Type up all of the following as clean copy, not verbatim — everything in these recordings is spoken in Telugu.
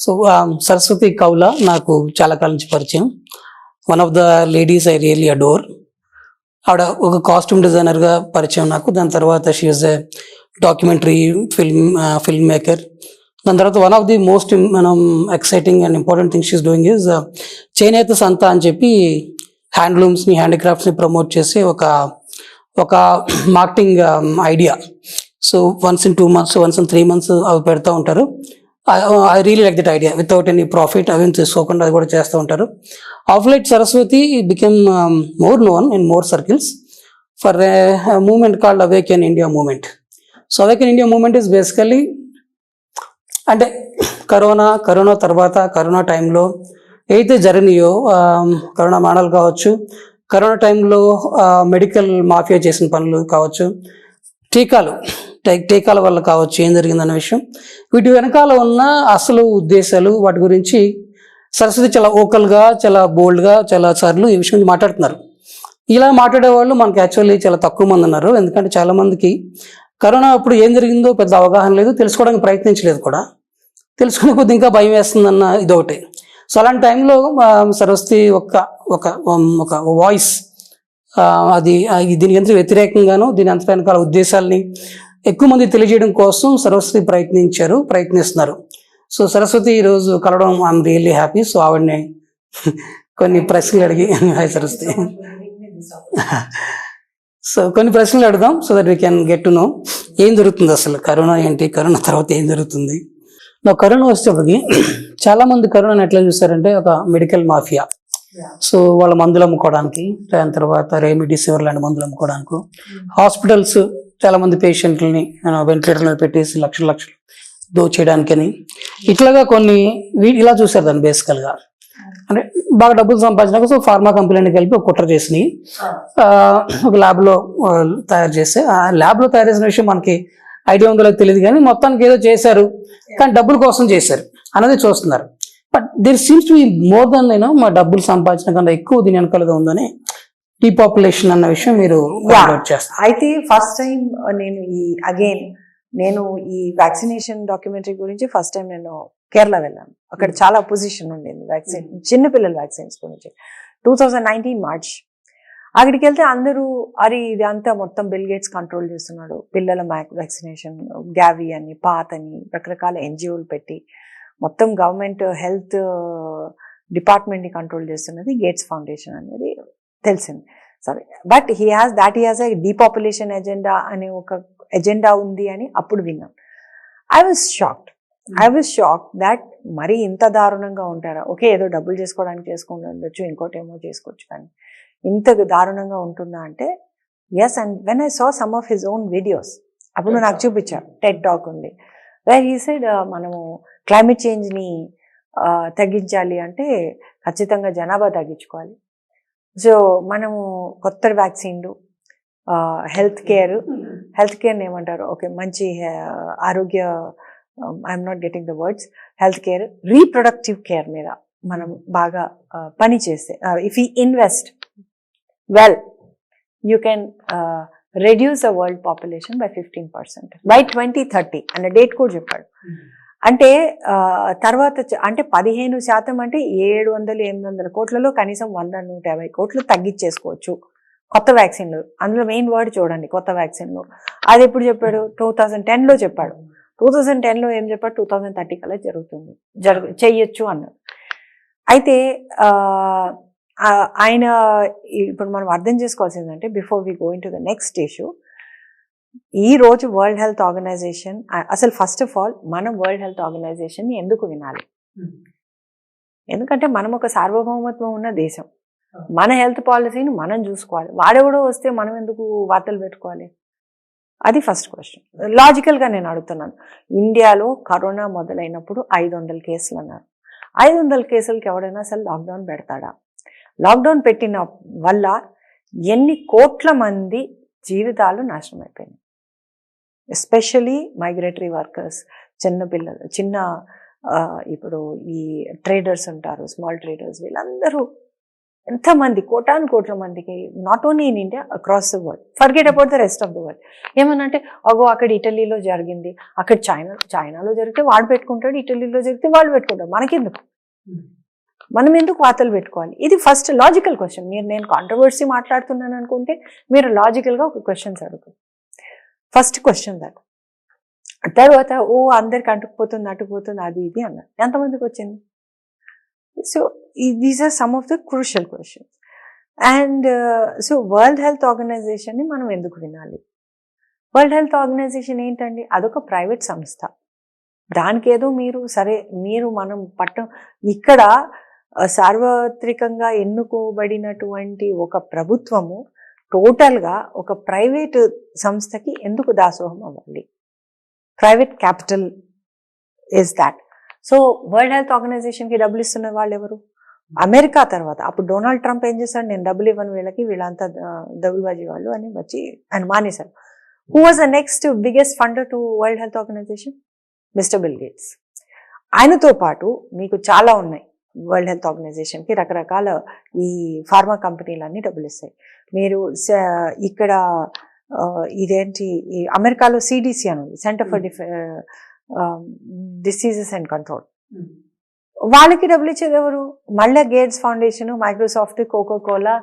సో సరస్వతి కౌల నాకు చాలా కాలం నుంచి పరిచయం. One of the ladies I really adore. ఆవిడ ఒక కాస్ట్యూమ్ డిజైనర్గా పరిచయం నాకు. దాని తర్వాత she is a documentary film maker. దాని తర్వాత one of the most exciting and important thing she's doing is చేనేత సంత అని చెప్పి హ్యాండ్లూమ్స్ని, హ్యాండిక్రాఫ్ట్స్ని ప్రమోట్ చేసే ఒక marketing idea. So once in 2 months, once in 3 months అవి పెడతా ఉంటారు. I really like that idea. Without any profit అవి తీసుకోకుండా అది కూడా చేస్తూ ఉంటారు. Of late Saraswati became more known in more circles for a movement called awaken India movement. So awaken India movement is basically అంటే కరోనా తర్వాత కరోనా టైంలో ఏదైతే జరిగినాయో, కరోనా మాటలు కావచ్చు, కరోనా టైంలో మెడికల్ మాఫియా చేసిన పనులు కావచ్చు, టీకాల వల్ల కావచ్చు, ఏం జరిగిందన్న విషయం, వీటి వెనకాల ఉన్న అసలు ఉద్దేశాలు, వాటి గురించి సరస్వతి చాలా ఓకల్గా, చాలా బోల్డ్గా చాలా సార్లు ఈ విషయం మాట్లాడుతున్నారు. ఇలా మాట్లాడే వాళ్ళు మనకి యాక్చువల్లీ చాలా తక్కువ మంది ఉన్నారు. ఎందుకంటే చాలామందికి కరోనా అప్పుడు ఏం జరిగిందో పెద్ద అవగాహన లేదు, తెలుసుకోవడానికి ప్రయత్నించలేదు కూడా. తెలుసుకునే కొద్ది ఇంకా భయం వేస్తుందన్న ఇదొకటి. సో అలాంటి టైంలో సరస్వతి ఒక వాయిస్, అది దీనికి ఎంత వ్యతిరేకంగానో దీని అంత వెనకాల ఉద్దేశాలని ఎక్కువ మంది తెలియజేయడం కోసం సరస్వతి ప్రయత్నిస్తున్నారు. సో సరస్వతి ఈరోజు కలవడం ఐఎమ్ రియల్లీ హ్యాపీ. సో ఆవిడని కొన్ని ప్రశ్నలు అడిగి హాయ్ సరస్వతి. సో కొన్ని ప్రశ్నలు అడుగుదాం so that we can get to know ఏం జరుగుతుంది, అసలు కరోనా ఏంటి, కరోనా తర్వాత ఏం జరుగుతుంది. నా కరోనా వచ్చేటప్పటికి చాలామంది కరోనాని ఎట్లా చూస్తారంటే ఒక మెడికల్ మాఫియా. సో వాళ్ళ మందులు అమ్ముకోవడానికి, దాని తర్వాత రెమిడిసివిర్ లాంటి మందులు అమ్ముకోవడానికి, హాస్పిటల్స్ చాలామంది పేషెంట్లని వెంటిలేటర్ మీద పెట్టేసి లక్షలు దోచేయడానికని, ఇట్లాగా కొన్ని ఇలా చూసారు దాన్ని బేసికల్గా. అంటే బాగా డబ్బులు సంపాదించినాక సో ఫార్మా కంపెనీని కలిపి ఒక కుట్ర చేసి ఒక ల్యాబ్లో తయారు చేస్తే, ఆ ల్యాబ్లో తయారు చేసిన విషయం మనకి ఐడియా ఉందో తెలియదు, కానీ మొత్తానికి ఏదో చేశారు, కానీ డబ్బుల కోసం చేశారు అనేది చూస్తున్నారు. But there seems to be more than మా డబ్బులు సంపాదించిన కన్నా ఎక్కువ దీని వెనకాలగా ఉందని డీపాపులేషన్ అన్న విషయం మీరు చేస్తారు. అయితే ఫస్ట్ టైం నేను ఈ వ్యాక్సినేషన్ డాక్యుమెంటరీ గురించి ఫస్ట్ టైం నేను కేరళ వెళ్ళాను. అక్కడ చాలా అపోజిషన్ ఉండేది వ్యాక్సిన్, చిన్నపిల్లల వ్యాక్సిన్స్ గురించి. 2019 మార్చ్ అక్కడికి వెళ్తే అందరూ అరే ఇది అంతా మొత్తం బిల్ గేట్స్ కంట్రోల్ చేస్తున్నాడు, పిల్లల వ్యాక్సినేషన్, గ్యావి అని, పాత్ అని రకరకాల ఎన్జిఓలు పెట్టి మొత్తం గవర్నమెంట్ హెల్త్ డిపార్ట్మెంట్ని కంట్రోల్ చేస్తున్నది గేట్స్ ఫౌండేషన్ అనేది తెలిసింది. సరే, but he has a depopulation agenda అనే ఒక ఎజెండా ఉంది అని అప్పుడు విన్నాను. ఐ వాజ్ షాక్డ్ దట్ మరీ ఇంత దారుణంగా ఉంటారా? ఓకే, ఏదో డబ్బులు చేసుకోవడానికి చేసుకుని ఉండొచ్చు, ఇంకోటి ఏమో చేసుకోవచ్చు, కానీ ఇంత దారుణంగా ఉంటుందా అంటే yes. And when I saw some of his own videos, అప్పుడు నాకు చూపించారు. టెడ్ టాక్ ఉంది వేర్ హీ సెడ్ మనము క్లైమేట్ చేంజ్ని తగ్గించాలి అంటే ఖచ్చితంగా జనాభా తగ్గించుకోవాలి. సో మనము కొత్త వ్యాక్సిన్లు, హెల్త్ కేర్ని ఏమంటారు, ఓకే మంచి ఆరోగ్య, I'm not getting the words, health care, reproductive care మీద మనం బాగా పని చేస్తే, if you invest well you can reduce the world population by 15% by 2030 అన్న డేట్ కూడా చెప్పాడు. అంటే తర్వాత అంటే 15% అంటే 700-800 కోట్లలో కనీసం 100-150 కోట్లు తగ్గించేసుకోవచ్చు కొత్త వ్యాక్సిన్లు. అందులో మెయిన్ వర్డ్ చూడండి, కొత్త వ్యాక్సిన్లు. అది ఎప్పుడు చెప్పాడు? 2010లో చెప్పాడు. 2010లో ఏం చెప్పాడు? 2030 కల్లా చెయ్యొచ్చు అన్నాడు. అయితే ఆయన ఇప్పుడు మనం అర్థం చేసుకోవాల్సిందంటే, before we go into the next issue, ఈ రోజు వరల్డ్ హెల్త్ ఆర్గనైజేషన్, అసలు ఫస్ట్ ఆఫ్ ఆల్ మనం వరల్డ్ హెల్త్ ఆర్గనైజేషన్ ఎందుకు వినాలి? ఎందుకంటే మనం ఒక సార్వభౌమత్వం ఉన్న దేశం, మన హెల్త్ పాలసీని మనం చూసుకోవాలి. వాడెవడో వస్తే మనం ఎందుకు వార్తలు పెట్టుకోవాలి? అది ఫస్ట్ క్వశ్చన్. లాజికల్గా నేను అడుగుతున్నాను. ఇండియాలో కరోనా మొదలైనప్పుడు 500 కేసులు అన్నారు. 500 కేసులకి ఎవడైనా అసలు లాక్డౌన్ పెడతాడా? లాక్డౌన్ పెట్టిన వల్ల ఎన్ని కోట్ల మంది జీవితాలు నాశనం అయిపోయినాయి. ఎస్పెషలీ మైగ్రేటరీ వర్కర్స్, చిన్నపిల్లలు, ఇప్పుడు ఈ ట్రేడర్స్ ఉంటారు, స్మాల్ ట్రేడర్స్, వీళ్ళందరూ ఎంతమంది కోటాను కోట్ల మందికి, not only in India, across the world, forget about the rest of the world. ఏమనంటే అగో అక్కడ ఇటలీలో జరిగింది, అక్కడ చైనాలో జరిగితే వాడు పెట్టుకుంటాడు, ఇటలీలో జరిగితే వాళ్ళు పెట్టుకుంటాడు, మనకెందుకు, మనం ఎందుకు వార్తలు పెట్టుకోవాలి? ఇది ఫస్ట్ లాజికల్ క్వశ్చన్. నేను కాంట్రవర్సీ మాట్లాడుతున్నాను అనుకుంటే మీరు లాజికల్గా ఒక క్వశ్చన్స్ అడుగుతారు. ఫస్ట్ క్వశ్చన్ దాకా తర్వాత అందరికి అంటుకుపోతుంది అటుకుపోతుంది అది ఇది అన్నారు. ఎంతమందికి వచ్చింది? So these are some of the crucial questions. And so world health ఆర్గనైజేషన్ని మనం ఎందుకు వినాలి? వరల్డ్ హెల్త్ ఆర్గనైజేషన్ ఏంటండి? అదొక ప్రైవేట్ సంస్థ. దానికి ఏదో మీరు మనం ఇక్కడ సార్వత్రికంగా ఎన్నుకోబడినటువంటి ఒక ప్రభుత్వము టోటల్గా ఒక ప్రైవేట్ సంస్థకి ఎందుకు దాసోహం అవ్వాలి? Private capital is that. So world health ఆర్గనైజేషన్కి డబ్బులు ఇస్తున్న వాళ్ళు ఎవరు? అమెరికా తర్వాత. అప్పుడు డొనాల్డ్ ట్రంప్ ఏం చేశాడు? నేను డబ్బులు ఇవ్వను వీళ్ళకి, వీళ్ళంతా డబ్బులుబాజీ వాళ్ళు అని వచ్చి ఆయన మానేశారు. Who was the next biggest funder to World health Organization? Mister Bill Gates. ఆయనతో పాటు మీకు చాలా ఉన్నాయి వరల్డ్ హెల్త్ ఆర్గనైజేషన్కి, రకరకాల ఈ ఫార్మా కంపెనీలన్నీ డబ్బులు ఇస్తాయి. మీరు ఇక్కడ ఇదేంటి, ఈ అమెరికాలో సిడిసి అని ఉంది, center for diseases and control. వాళ్ళకి డబ్బులు ఇచ్చేది ఎవరు? మళ్ళీ Gates foundation, Microsoft, Coca Cola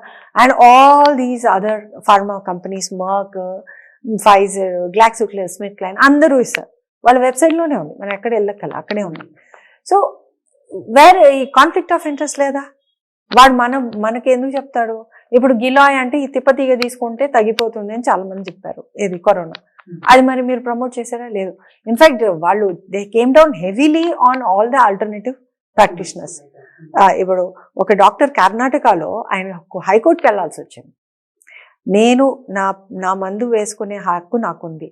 and all these other pharma companies, Merck, Pfizer, Glaxo Smith Smith Kline అందరూ ఇస్తారు. వాళ్ళ వెబ్సైట్లోనే ఉంది, మనం ఎక్కడ వెళ్ళక్కల అక్కడే ఉంది. సో వేరే ఈ కాన్ఫ్లిక్ట్ ఆఫ్ ఇంట్రెస్ట్ లేదా? వాడు మనకి ఎందుకు చెప్తాడు? ఇప్పుడు గిలాయ్ అంటే ఈ తిప్పతీగ తీసుకుంటే తగ్గిపోతుంది అని చాలా మంది చెప్పారు, ఏది కరోనా. అది మరి మీరు ప్రమోట్ చేశారా? లేదు. ఇన్ఫాక్ట్ వాళ్ళు they came down heavily on all the alternative practitioners. ఇప్పుడు ఒక డాక్టర్ కర్ణాటకలో ఆయన హైకోర్టుకి వెళ్లాల్సి వచ్చింది. నేను నా మందు వేసుకునే హక్కు నాకుంది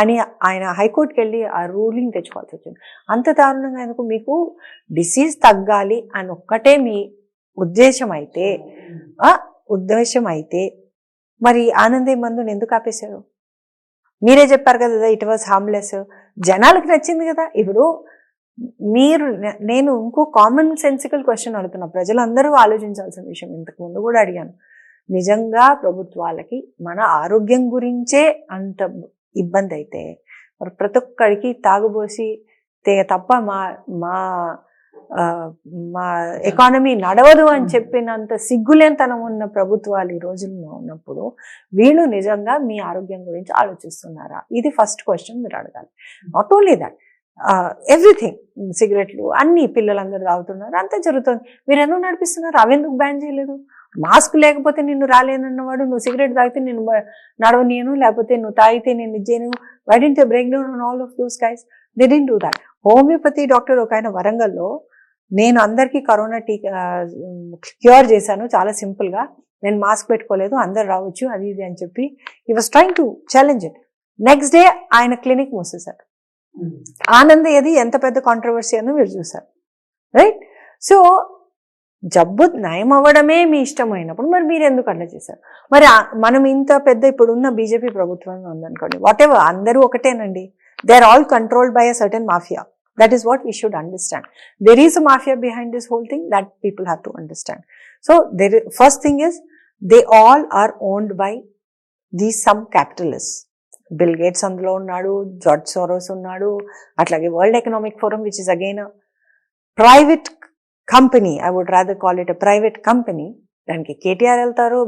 అని ఆయన హైకోర్టుకి వెళ్ళి ఆ రూలింగ్ తెచ్చుకోవాల్సి వచ్చింది. అంత దారుణంగా ఎందుకు? మీకు డిసీజ్ తగ్గాలి అని ఒక్కటే మీ ఉద్దేశం అయితే మరి ఆనందే మందుని ఎందుకు ఆపేశారు? మీరే చెప్పారు కదా ఇట్ వాజ్ హార్మ్లెస్. జనాలకు నచ్చింది కదా. ఇప్పుడు నేను ఇంకో కామన్ సెన్సికల్ క్వశ్చన్ అడుగుతున్నా, ప్రజలందరూ ఆలోచించాల్సిన విషయం, ఇంతకు ముందు కూడా అడిగాను. నిజంగా ప్రభుత్వాలకి మన ఆరోగ్యం గురించే అంత ఇబ్బంది అయితే మరి ప్రతి ఒక్కడికి తాగుబోసి తప్ప మా ఎకానమీ నడవదు అని చెప్పినంత సిగ్గులేనితనం ఉన్న ప్రభుత్వాలు ఈ రోజుల్లో ఉన్నప్పుడు వీళ్ళు నిజంగా మీ ఆరోగ్యం గురించి ఆలోచిస్తున్నారా? ఇది ఫస్ట్ క్వశ్చన్ మీరు అడగాలి. నాట్ ఓన్లీ దట్, ఎవ్రీథింగ్, సిగరెట్లు అన్ని పిల్లలందరూ తాగుతున్నారు, అంతా జరుగుతుంది. మీరు ఎందుకు నడిపిస్తున్నారు? అవెందుకు బ్యాన్ చేయలేదు? మాస్క్ లేకపోతే నిన్ను రాలేనన్నవాడు నువ్వు సిగరెట్ తాగితే నేను నడవనీయను, లేకపోతే నువ్వు తాగితే నేను ఇచ్చేయను. Why didn't you break down on all of those guys? They didn't do that. Homeopathy doctor ఒక ఆయన వరంగల్లో, నేను అందరికీ కరోనా క్యూర్ చేశాను చాలా సింపుల్గా, నేను మాస్క్ పెట్టుకోలేదు, అందరు రావచ్చు అది ఇది అని చెప్పి he was trying to challenge it. Next day ఆయన క్లినిక్ మూసేశారు. ఆనంద్ ఏది ఎంత పెద్ద కాంట్రవర్సీ అని మీరు చూసారు, రైట్? సో జబ్బు నయం అవ్వడమే మీ ఇష్టమైనప్పుడు మరి మీరు ఎందుకు అట్లా చేశారు? మరి మనం ఇంత పెద్ద ఇప్పుడున్న బీజేపీ ప్రభుత్వంలో ఉందనుకోండి, వాట్ ఎవర్, అందరూ ఒకటేనండి. They are all controlled by a certain mafia. That is what we should understand. There is a mafia behind this whole thing that people have to understand. So first thing is, they all are owned by these some capitalists. Bill Gates అందులో ఉన్నాడు, జార్జ్ సోరోస్ ఉన్నాడు, అట్లాగే World Economic Forum which is again private company. I would rather call it a private company. దానికి కేటీఆర్ వెళ్తారు,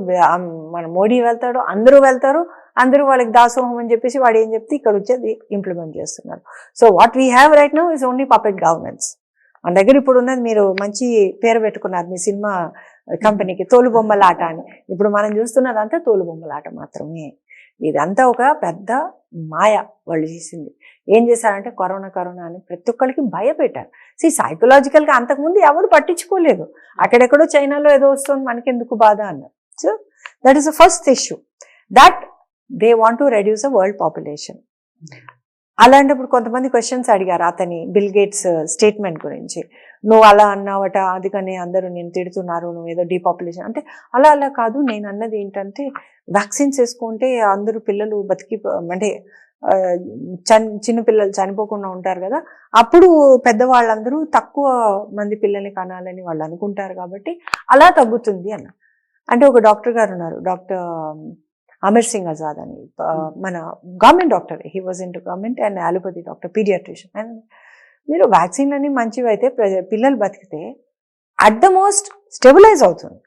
మన మోడీ వెళ్తాడు, అందరూ వెళ్తారు, అందరూ వాళ్ళకి దాసోహం అని చెప్పేసి వాడు ఏం చెప్తే ఇక్కడ వచ్చేది ఇంప్లిమెంట్ చేస్తున్నారు. So what we have right now is only puppet governance. మన దగ్గర ఇప్పుడు ఉన్నది, మీరు మంచి పేరు పెట్టుకున్నారు మీ సినిమా కంపెనీకి, తోలుబొమ్మలాట అని. ఇప్పుడు మనం చూస్తున్నదంతా తోలుబొమ్మలాట మాత్రమే. ఇదంతా ఒక పెద్ద మాయ వాళ్ళు చేసింది. ఏం చేశారంటే కరోనా అని ప్రతి ఒక్కరికి భయపెట్టారు. సైకలాజికల్గా అంతకుముందు ఎవరు పట్టించుకోలేదు, అక్కడెక్కడో చైనాలో ఏదో వస్తుంది మనకెందుకు బాధ అన్నారు. So that is the first issue, that they want to reduce the world population. అలాంటప్పుడు కొంతమంది క్వశ్చన్స్ అడిగారు అతని బిల్ గేట్స్ స్టేట్మెంట్ గురించి. నువ్వు అలా అన్నావట, అది కానీ అందరూ నేను తిడుతున్నారు, నువ్వు ఏదో డీపాపులేషన్ అంటే. అలా కాదు, నేను అన్నది ఏంటంటే వ్యాక్సిన్స్ వేసుకుంటే అందరూ పిల్లలు అంటే చిన్నపిల్లలు చనిపోకుండా ఉంటారు కదా, అప్పుడు పెద్దవాళ్ళందరూ తక్కువ మంది పిల్లల్ని కనాలని వాళ్ళు అనుకుంటారు కాబట్టి అలా తగ్గుతుంది అన్న. అంటే ఒక డాక్టర్ గారు ఉన్నారు, డాక్టర్ అమర్ సింగ్ ఆజాద్ అని, మన government doctor, he was in to government and allopathy doctor, paediatrician. అండ్ మీరు వ్యాక్సిన్లన్నీ మంచివి అయితే పిల్లలు బతికితే అట్ ద మోస్ట్ స్టెబిలైజ్ అవుతుంది.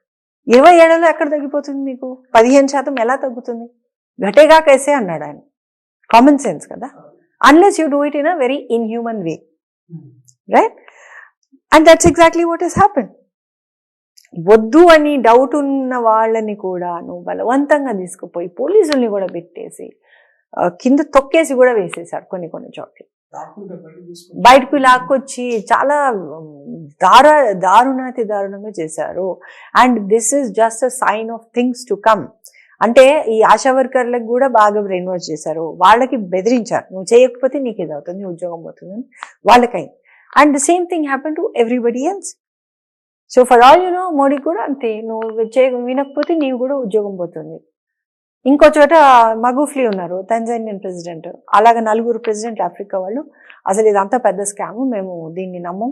27లో ఎక్కడ తగ్గిపోతుంది మీకు? 15% ఎలా తగ్గుతుంది? ఘటేగా కైసే అన్నాడు ఆయన. కామన్ సెన్స్ కదా, unless you do it in a very inhuman way, right? And that's exactly what has happened. వద్దు అని డౌట్ ఉన్న వాళ్ళని కూడా నువ్వు బలవంతంగా తీసుకుపోయి పోలీసుల్ని కూడా పెట్టేసి కింద తొక్కేసి కూడా వేసేసారు కొన్ని చోట్ల. బయటకు లాక్కొచ్చి చాలా దారుణంగా చేశారు. And this is just a sign of things to come. అంటే ఈ ఆశా వర్కర్లకు కూడా బాగా బ్రెయిన్ వాష్ చేశారు, వాళ్ళకి బెదిరించారు, నువ్వు చేయకపోతే నీకు ఇది అవుతుంది, నీ ఉద్యోగం పోతుందని వాళ్ళకై. And the same thing happen to everybody else. So for all you know, Modi కూడా అంతే, నువ్వు వినకపోతే నీవు కూడా ఉద్యోగం పోతుంది. ఇంకో చోట మగూఫ్లీ ఉన్నారు, తంజానియన్ ప్రెసిడెంట్. అలాగే 4 ప్రెసిడెంట్ ఆఫ్రికా వాళ్ళు అసలు ఇదంతా పెద్ద స్కామ్, మేము దీన్ని నమ్మం,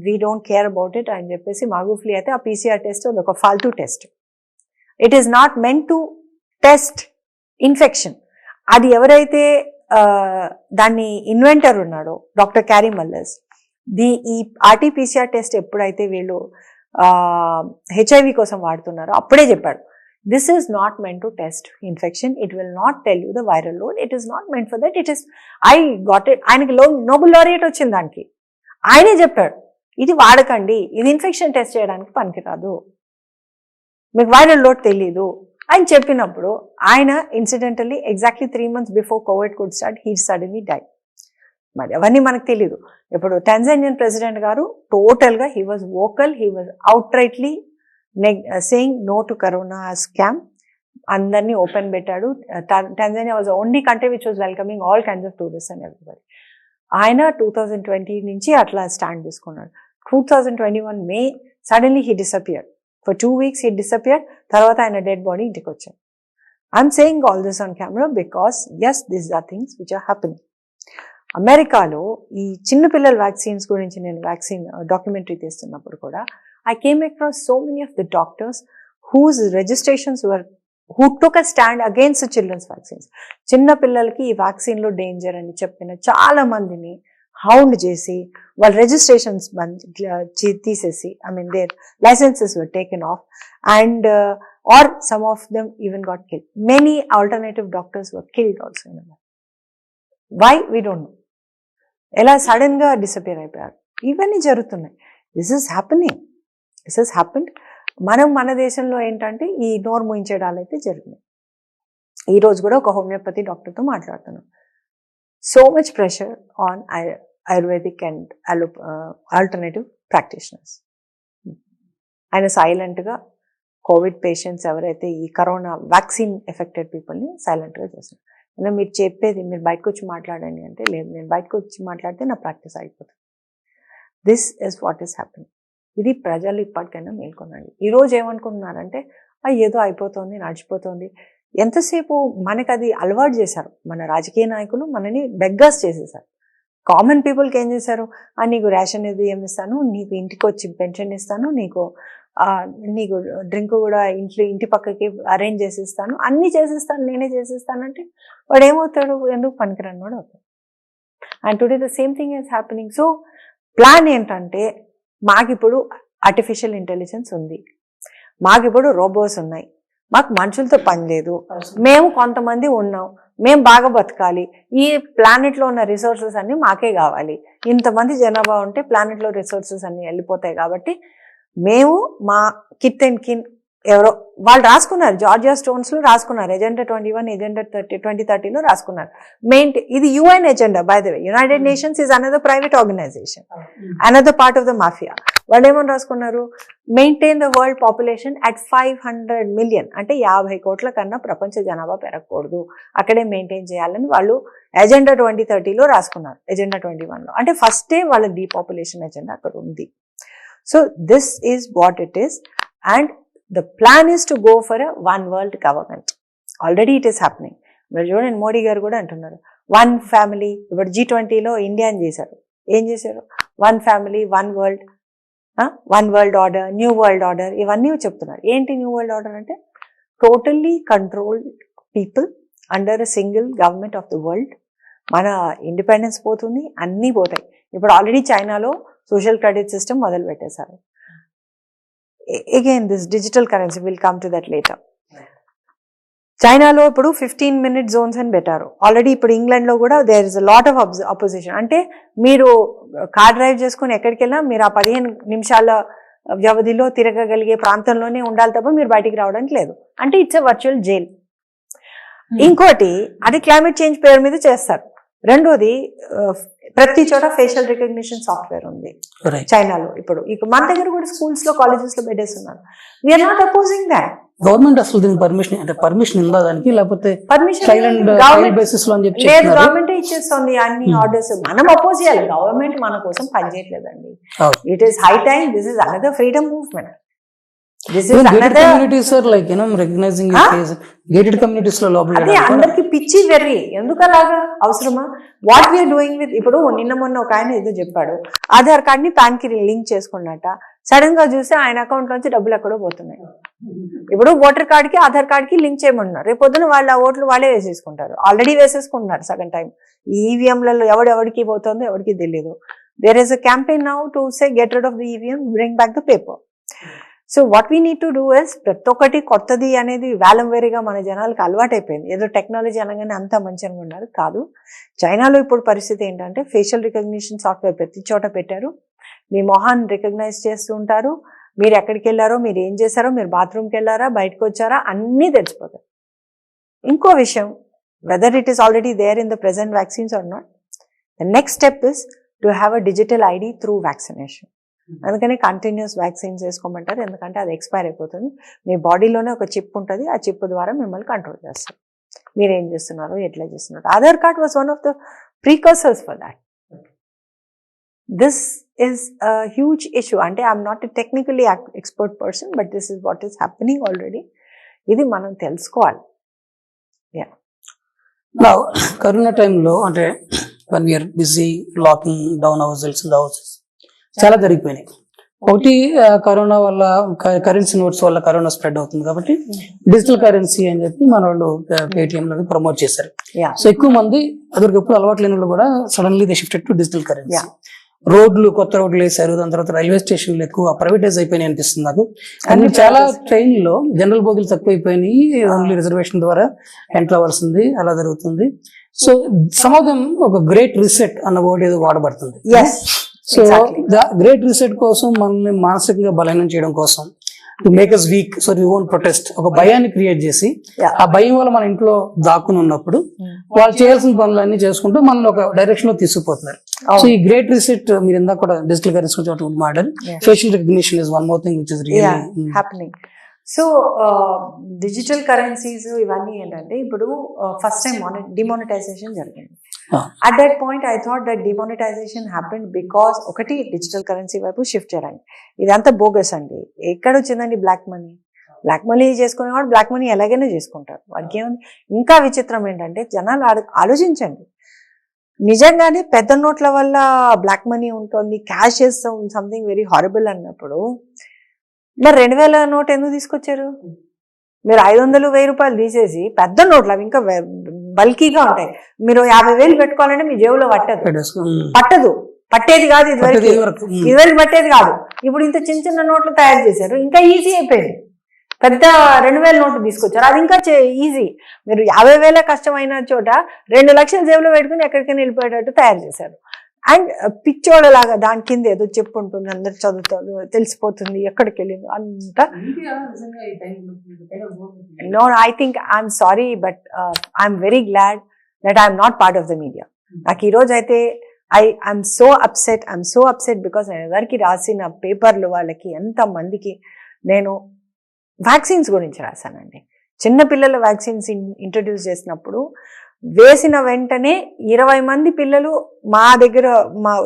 we don't care about it అని చెప్పేసి మగూఫ్లీ అయితే ఆ PCR టెస్ట్ అది ఒక ఫాల్తూ test. It is not meant to test infection. అది ఎవరైతే దాన్ని ఇన్వెంటర్ ఉన్నాడో డాక్టర్ క్యారీ మల్లర్స్, ఈ RT-PCR టెస్ట్ ఎప్పుడైతే వీళ్ళు HIV కోసం వాడుతున్నారో అప్పుడే చెప్పాడు, this is not meant to test infection, it will not tell you the viral load, it is not meant for that, it is I got it. ఆయనకి నోబెల్ లారియట్ వచ్చింది దానికి. ఆయనే చెప్పాడు, ఇది వాడకండి, ఇది ఇన్ఫెక్షన్ టెస్ట్ చేయడానికి పనికిరాదు, మీకు వైరల్ లోడ్ తెలీదు అని చెప్పినప్పుడు ఆయన incidentally exactly 3 months before covid could start, he suddenly die. మరి అవన్నీ మనకు తెలీదు. ఇప్పుడు టాంజానియన్ ప్రెసిడెంట్ గారు టోటల్గా he was vocal, he was outrightly saying no to corona scam. అందరినీ ఓపెన్ పెట్టాడు. Tanzania was only country which was welcoming all kinds of tourist and everybody. ఆయన 2020 నుంచి అట్లా స్టాండ్ తీసుకున్నాడు. 2021 May suddenly he disappeared. For 2 weeks he disappeared. తర్వాత ఆయన డెడ్ బాడీ ఇంటికి వచ్చాడు. I'm saying all this on camera because yes, this are things which are happening. అమెరికాలో ఈ చిన్నపిల్లల వ్యాక్సిన్స్ గురించి నేను వ్యాక్సిన్ డాక్యుమెంటరీ తీస్తున్నప్పుడు కూడా I came across so many of the doctors whose registrations were, who took a stand against the children's vaccines. చిన్న పిల్లలకి ఈ వ్యాక్సిన్ లో డేంజర్ అని చెప్పిన చాలా మందిని హౌండ్ చేసి వాళ్ళ రిజిస్ట్రేషన్స్ తీసేసి, I mean their licenses were taken off and or some of them even got killed. Many alternative doctors were killed also in America. Why? We don't know. ఎలా సడన్ గా డిసపియర్ అయిపోయారు. ఇవన్నీ జరుగుతున్నాయి. This is happening. This is happened. మన దేశంలో ఏంటంటే ఈ నోరు మూయించడాలు అయితే జరిగినాయి. ఈ రోజు కూడా ఒక హోమియోపతి డాక్టర్తో మాట్లాడుతున్నాం. So much pressure on ayurvedic and alternative practitioners. ఆయన సైలెంట్గా కోవిడ్ పేషెంట్స్ ఎవరైతే ఈ కరోనా వ్యాక్సిన్ ఎఫెక్టెడ్ పీపుల్ని సైలెంట్గా చేస్తున్నారు. అయినా మీరు చెప్పేది, మీరు బయటకు వచ్చి మాట్లాడండి అంటే, లేదు, నేను బయటకు వచ్చి మాట్లాడితే నా ప్రాక్టీస్ అయిపోతుంది. This is what is happening. ఇది ప్రజలు ఇప్పటికైనా మేల్కొనండి. ఈరోజు ఏమనుకుంటున్నారంటే ఏదో అయిపోతుంది, నడిచిపోతుంది. ఎంతసేపు మనకు అది అలవాటు చేశారు మన రాజకీయ నాయకులు, మనని బెగ్గర్స్ చేసేసారు. కామన్ పీపుల్కి ఏం చేశారు, నీకు రేషన్ ఏమి ఇస్తాను, నీకు ఇంటికి వచ్చి పెన్షన్ ఇస్తాను, నీకు డ్రింక్ కూడా ఇంటి పక్కకి అరేంజ్ చేసిస్తాను, అన్నీ చేసిస్తాను, నేనే చేసిస్తానంటే వాడు ఏమవుతాడు, ఎందుకు పనికిరాని వాడు అవుతాడు. And today the same thing is happening. So plan ఏంటంటే, మాకిప్పుడు ఆర్టిఫిషియల్ ఇంటెలిజెన్స్ ఉంది, మాకిప్పుడు రోబోస్ ఉన్నాయి, మాకు మనుషులతో పని లేదు, మేము కొంతమంది ఉన్నాం, మేము బాగా బతకాలి, ఈ ప్లానెట్లో ఉన్న రిసోర్సెస్ అన్నీ మాకే కావాలి, ఇంతమంది జనాభా ఉంటే ప్లానెట్లో రిసోర్సెస్ అన్నీ వెళ్ళిపోతాయి, కాబట్టి మేము మా కిట్ అండ్ కిన్ ఎవరో వాళ్ళు రాసుకున్నారు, జార్జియా స్టోన్స్లో రాసుకున్నారు, ఎజెండా 21, ఎజెండా 2030లో రాసుకున్నారు. ఇది UN agenda, by the way. United Nations is another private organisation, another part of the mafia. వాళ్ళు ఏమని రాసుకున్నారు, maintain the world population at 500 million, అంటే 50 కోట్ల కన్నా ప్రపంచ జనాభా పెరగకూడదు, అక్కడే మెయింటైన్ చేయాలని వాళ్ళు ఎజెండా 2030లో రాసుకున్నారు, ఎజెండా 21లో. అంటే ఫస్టే వాళ్ళ డీపాపులేషన్ ఎజెండా అక్కడ ఉంది. So this is what it is. And the plan is to go for a one world government. Already it is happening. మీరు చూడండి, మోడీ గారు కూడా అంటున్నారు, వన్ ఫ్యామిలీ. ఇప్పుడు G20లో ఇండియాని చేశారు. ఏం చేశారు? One family, one world order, new world order, ఇవన్నీ చెప్తున్నారు. ఏంటి న్యూ వరల్డ్ ఆర్డర్ అంటే? Totally controlled people under a single government of the world. మన ఇండిపెండెన్స్ పోతుంది, అన్నీ పోతాయి. ఇప్పుడు ఆల్రెడీ చైనాలో సోషల్ క్రెడిట్ సిస్టమ్ మొదలు పెట్టేశారు. Again this digital currency, will come to that later. చైనాలో ఇప్పుడు 15-minute జోన్స్ అని పెట్టారు ఆల్రెడీ. ఇప్పుడు ఇంగ్లాండ్లో కూడా there is a lot of opposition. అంటే మీరు కార్ డ్రైవ్ చేసుకుని ఎక్కడికి వెళ్ళినా మీరు ఆ 15 నిమిషాల వ్యవధిలో తిరగగలిగే ప్రాంతంలోనే ఉండాలి తప్ప మీరు బయటికి రావడానికి లేదు. అంటే ఇట్స్ ఎ వర్చువల్ జైల్. ఇంకోటి, అది క్లైమేట్ చేంజ్ పేరు మీద చేస్తారు. రెండోది, ప్రతి చోట ఫేషియల్ రికగ్నిషన్ సాఫ్ట్వేర్ ఉంది చైనాలో. ఇప్పుడు మన దగ్గర కూడా స్కూల్స్ లో, కాలేజెస్ లో పెట్టేస్తున్నారు. We're not opposing that. Government అసలు దీనికి పర్మిషన్ ఉందా దానికి, లేకపోతే బేసిస్ లో అని చెప్పి లేదు, గవర్నమెంట్ ఇచ్చేస్తుంది అన్ని ఆర్డర్స్. మనం అపోజ్ చేయాలి. గవర్నమెంట్ మన కోసం పనిచేయట్లేదండి. It is high time. This is another freedom movement. This is another communities are like recognizing your face. Gated communities లో లోపల అదే అందరికి పిచ్చి వెర్రి. ఎందుకు అలాగా? అవసరమా? వాట్ వీఆర్ డూయింగ్ విత్, ఇప్పుడు నిన్న మొన్న ఒక ఆయన ఏదో చెప్పాడు, ఆధార్ కార్డ్ ని పాన్ కి లింక్ చేసుకున్నట్ట. సడన్ గా చూస్తే ఆయన అకౌంట్ నుంచి డబ్బులు ఎక్కడో పోతున్నాయి. ఇప్పుడు ఓటర్ కార్డ్ కి, ఆధార్ కార్డ్ కి లింక్ చేయమన్నారు. రేపు పొద్దున వాళ్ళ ఓట్లు వాళ్ళే వేసేసుకుంటారు. ఆల్రెడీ వేసేసుకుంటున్నారు సగం టైం. ఈవీఎంలలో ఎవరికి పోతుందో ఎవరికి తెలియదు. There is a campaign now to say get rid of the EVM, bring back the paper. So what we need to do is, ప్రతి ఒక్కటి కొత్తది అనేది వేలం వేరేగా మన జనాలకు అలవాటైపోయింది. ఏదో టెక్నాలజీ అనగానే అంత మంచిగా ఉన్నారు కాదు. చైనాలో ఇప్పుడు పరిస్థితి ఏంటంటే ఫేషియల్ రికగ్నిషన్ సాఫ్ట్వేర్ ప్రతి చోట పెట్టారు. మీ మొహాన్ని రికగ్నైజ్ చేస్తూ ఉంటారు. మీరు ఎక్కడికి వెళ్ళారో, మీరు ఏం చేశారో, మీరు బాత్రూమ్కి వెళ్ళారా, బయటకు వచ్చారా, అన్నీ తెలిసిపోతాయి. ఇంకో విషయం, whether it is already there in the present vaccines or not, the next step is to have a digital ID through vaccination. అందుకని కంటిన్యూస్ వ్యాక్సిన్స్ వేసుకోమంటారు. ఎందుకంటే అది ఎక్స్పైర్ అయిపోతుంది. మీ బాడీలోనే ఒక చిప్ ఉంటుంది. ఆ చిప్ ద్వారా మిమ్మల్ని కంట్రోల్ చేస్తారు. మీరు ఏం చేస్తున్నారు, ఎట్లా చేస్తున్నారు. Aadhaar card was one of the precursors for that. This is a huge issue. అంటే I'm not a technically expert person, but this is what is happening already. ఇది మనం తెలుసుకోవాలి. కరోనా టైంలో అంటే when we are busy locking down ourselves in the houses, చాలా జరిగిపోయినాయి. ఒకటి, కరోనా వల్ల కరెన్సీ నోట్స్ వల్ల కరోనా స్ప్రెడ్ అవుతుంది కాబట్టి డిజిటల్ కరెన్సీ అని చెప్పి మన వాళ్ళు పేటిఎం లో ప్రమోట్ చేశారు. సో ఎక్కువ మంది అదొక ఎప్పుడు అలవాటు లేని వాళ్ళు కూడా suddenly they shifted to digital currency. కొత్త రోడ్లు వేశారు. దాని తర్వాత రైల్వే స్టేషన్లు ఎక్కువ ప్రైవేటైజ్ అయిపోయినాయి అనిపిస్తుంది నాకు. కానీ చాలా ట్రైన్ లో జనరల్ బోగిలు తక్కువైపోయినాయి. ఓన్లీ రిజర్వేషన్ ద్వారా ఎంటర్ అవ్వాల్సింది, అలా జరుగుతుంది. సో సమ్ ఆఫ్ దెమ్ ఒక గ్రేట్ రీసెట్ అన్న వర్డ్ ఏదో వాడబడుతుంది. సో గ్రేట్ రీసెట్ కోసం మనల్ని మానసికంగా బలహీనం చేయడం కోసం, to make us weak so we won't protest, ఒక భయాన్ని క్రియేట్ చేసి ఆ భయం వల్ల మన ఇంట్లో దాక్కుని ఉన్నప్పుడు వాళ్ళు చేయాల్సిన పనులన్నీ చేసుకుంటూ మనల్ని ఒక డైరెక్షన్ లో తీసుకుపోతున్నారు. సో ఈ గ్రేట్ రీసెట్ మీరు ఇందాక కూడా డిజిటల్ కరెన్సీ గురించి మాట్లాడారు. Facial recognition is one more thing which is really happening. So digital currencies ఇవన్నీ ఏంటంటే ఇప్పుడు ఫస్ట్ టైం డిమానిటైజేషన్ జరిగింది. At that point I thought that demonetization happened because ఒకటి డిజిటల్ కరెన్సీ వైపు షిఫ్ట్ చేయడానికి. ఇదంతా బోగస్ అండి. ఎక్కడ వచ్చిందండి బ్లాక్ మనీ? బ్లాక్ మనీ చేసుకునేవాడు బ్లాక్ మనీ ఎలాగైనా చేసుకుంటారు. వాడికి ఏముంది? ఇంకా విచిత్రం ఏంటంటే జనాలు ఆలోచించండి, నిజంగానే పెద్ద నోట్ల వల్ల బ్లాక్ మనీ ఉంటుంది, క్యాష్ చేస్తాం సంథింగ్ వెరీ హారబుల్ అన్నప్పుడు మరి 2000 నోట్ ఎందుకు తీసుకొచ్చారు? మీరు 500, 1000 రూపాయలు తీసేసి పెద్ద నోట్లు, అవి ఇంకా బల్కీగా ఉంటాయి. మీరు 50,000 పెట్టుకోవాలంటే మీ జేబులో పట్టేది కాదు. ఇదివరకు పట్టేది కాదు. ఇప్పుడు ఇంత చిన్న చిన్న నోట్లు తయారు చేశారు, ఇంకా ఈజీ అయిపోయింది. పెద్ద 2000 నోట్లు తీసుకొచ్చారు, అది ఇంకా ఈజీ. మీరు 50,000 కష్టమైన చోట 2 లక్షల జేబులో పెట్టుకుని ఎక్కడికైనా వెళ్ళిపోయేటట్టు తయారు చేశారు. అండ్ పిచ్చోడలాగా దాని కింద ఏదో చెప్పు ఉంటుంది, అందరు చదువుతారు, తెలిసిపోతుంది ఎక్కడికి వెళ్ళింది అంతా. No, I think I'm sorry but I'm very glad that I'm not part of the media. నాకు ఈరోజు అయితే ఐఎమ్ సో అప్సెట్ బికాస్ నేను ఎవరికి రాసిన పేపర్లు వాళ్ళకి ఎంతమందికి నేను వ్యాక్సిన్స్ గురించి రాశానండి. చిన్నపిల్లల వ్యాక్సిన్స్ ఇంట్రడ్యూస్ చేసినప్పుడు వేసిన వెంటనే 20 మంది పిల్లలు మా దగ్గర